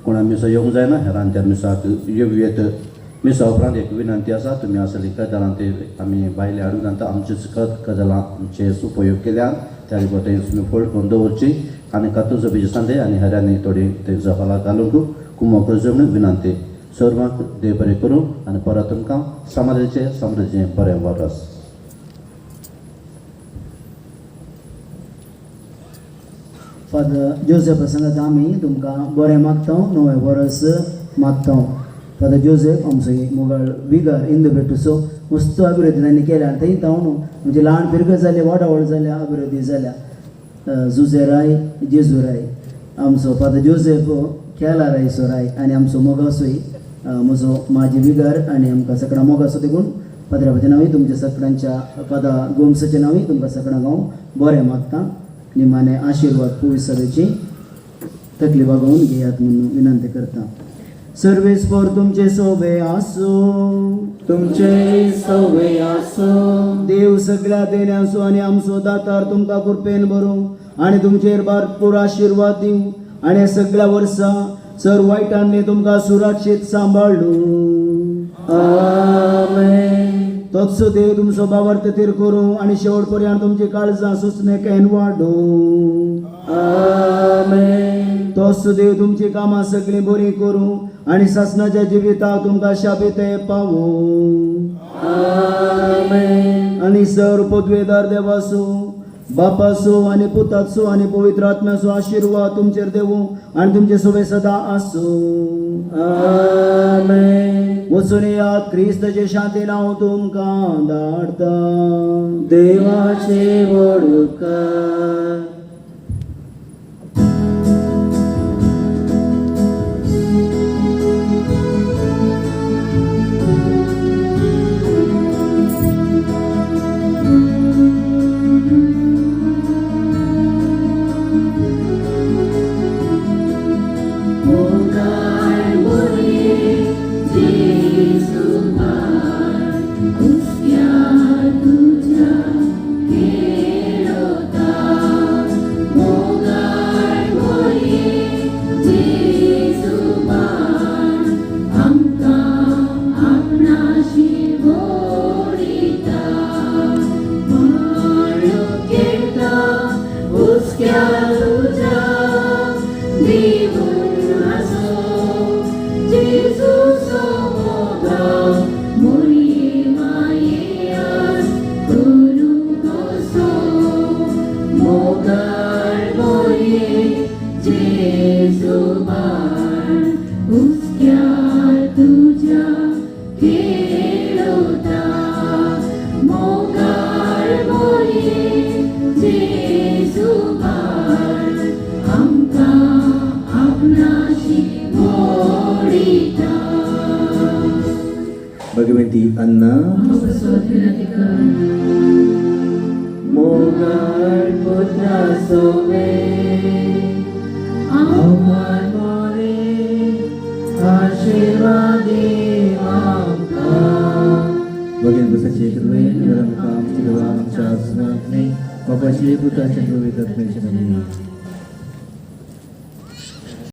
कोणा मिसा येवंक जायना हेरांच्या मिसाक येवयेत. मिसा उपरांत एक विनंती आसा तुमी आसली कजलां ते आमी भायले हाडून आतां आमचेच कजलांचे उपयोग केल्यान त्या रिपोर्टे तुमी फोल्ड करून दवरची आनी कातूर झोपेची सांदे आनी हेऱ्यांनी थोडी ते जपाला घालूंक कुमो करचो म्हणून विनंती. सर्वांक देव बरें करूं आनी परत तुमकां समृद्धीचें बरें वर्स. फादर जोसेफ सांगत आमी तुमकां बरें मागता नवें वर्स मागता. फादर जोसेफ आमचो मोगाळ विगार इंदू बेटूचो मस्त अभिवृद्धी तांणी केल्या थंय जावन म्हणजे ल्हान पिरगत जाले व्हड व्हड जाल्या अभिवृद्धी जाल्या. जुझेराय जेजुराय आमचो फादर जोसेफ केलारायचो राय आनी आमचो मोगासोय म्हजो माजी विगार आनी आमकां सगळ्यां मोगासो देखून फादराच्या नांवी तुमच्या सगळ्यांच्या फादर गोमसाच्या नांवी तुमकां सगळ्यांक हांव बरें मागतां. निमाणे आशिर्वाद पवित्र सभेची तकली वागोवन घेयात म्हणून विनंती करता. सर्वेस्पर तुमचे सोबे आसो तुमचे सवय आसो. देव सगळ्या देण्याचो आनी आमचो दातार तुमकां कृपेन भरूं आनी तुमचेर भरपूर आशिर्वाद दिवं आनी सगळ्या वर्सां सर वायटांनी तुमकां सुरक्षीत सांबाळूं. आमेन. तोच देव तुमचो बावर्थ तीर करूं आनी शेवट पर्यंत तुमची काळजां सुसणेकेन वाडूं. आमेन. तोच देव तुमची कामां सगळीं बरीं करूं आनी सासणाच्या जिविताक तुमकां शापिते पावूं. आमेन. आनी सर पदवेदार देवाचो बापाचो आनी पुताचो आनी पवित्र आत्म्याचो आशिर्वाद तुमचेर देवूं आनी तुमचे सोबे सदां आसूं. आमेन. वचून यात क्रिस्ताचे शांतीन हांव तुमकां धाडटा. देवाचे वडकार. भगवती अन्ना मोगाळ पुत्रा सोबे आव्हान मोरे आशीर्वादी आमकां. भगीन बसाचे कृपेन आमच्या आमच्या आसनांतले बापाची एक उतारच्या पवित्र आत्म्याच्या नावाने.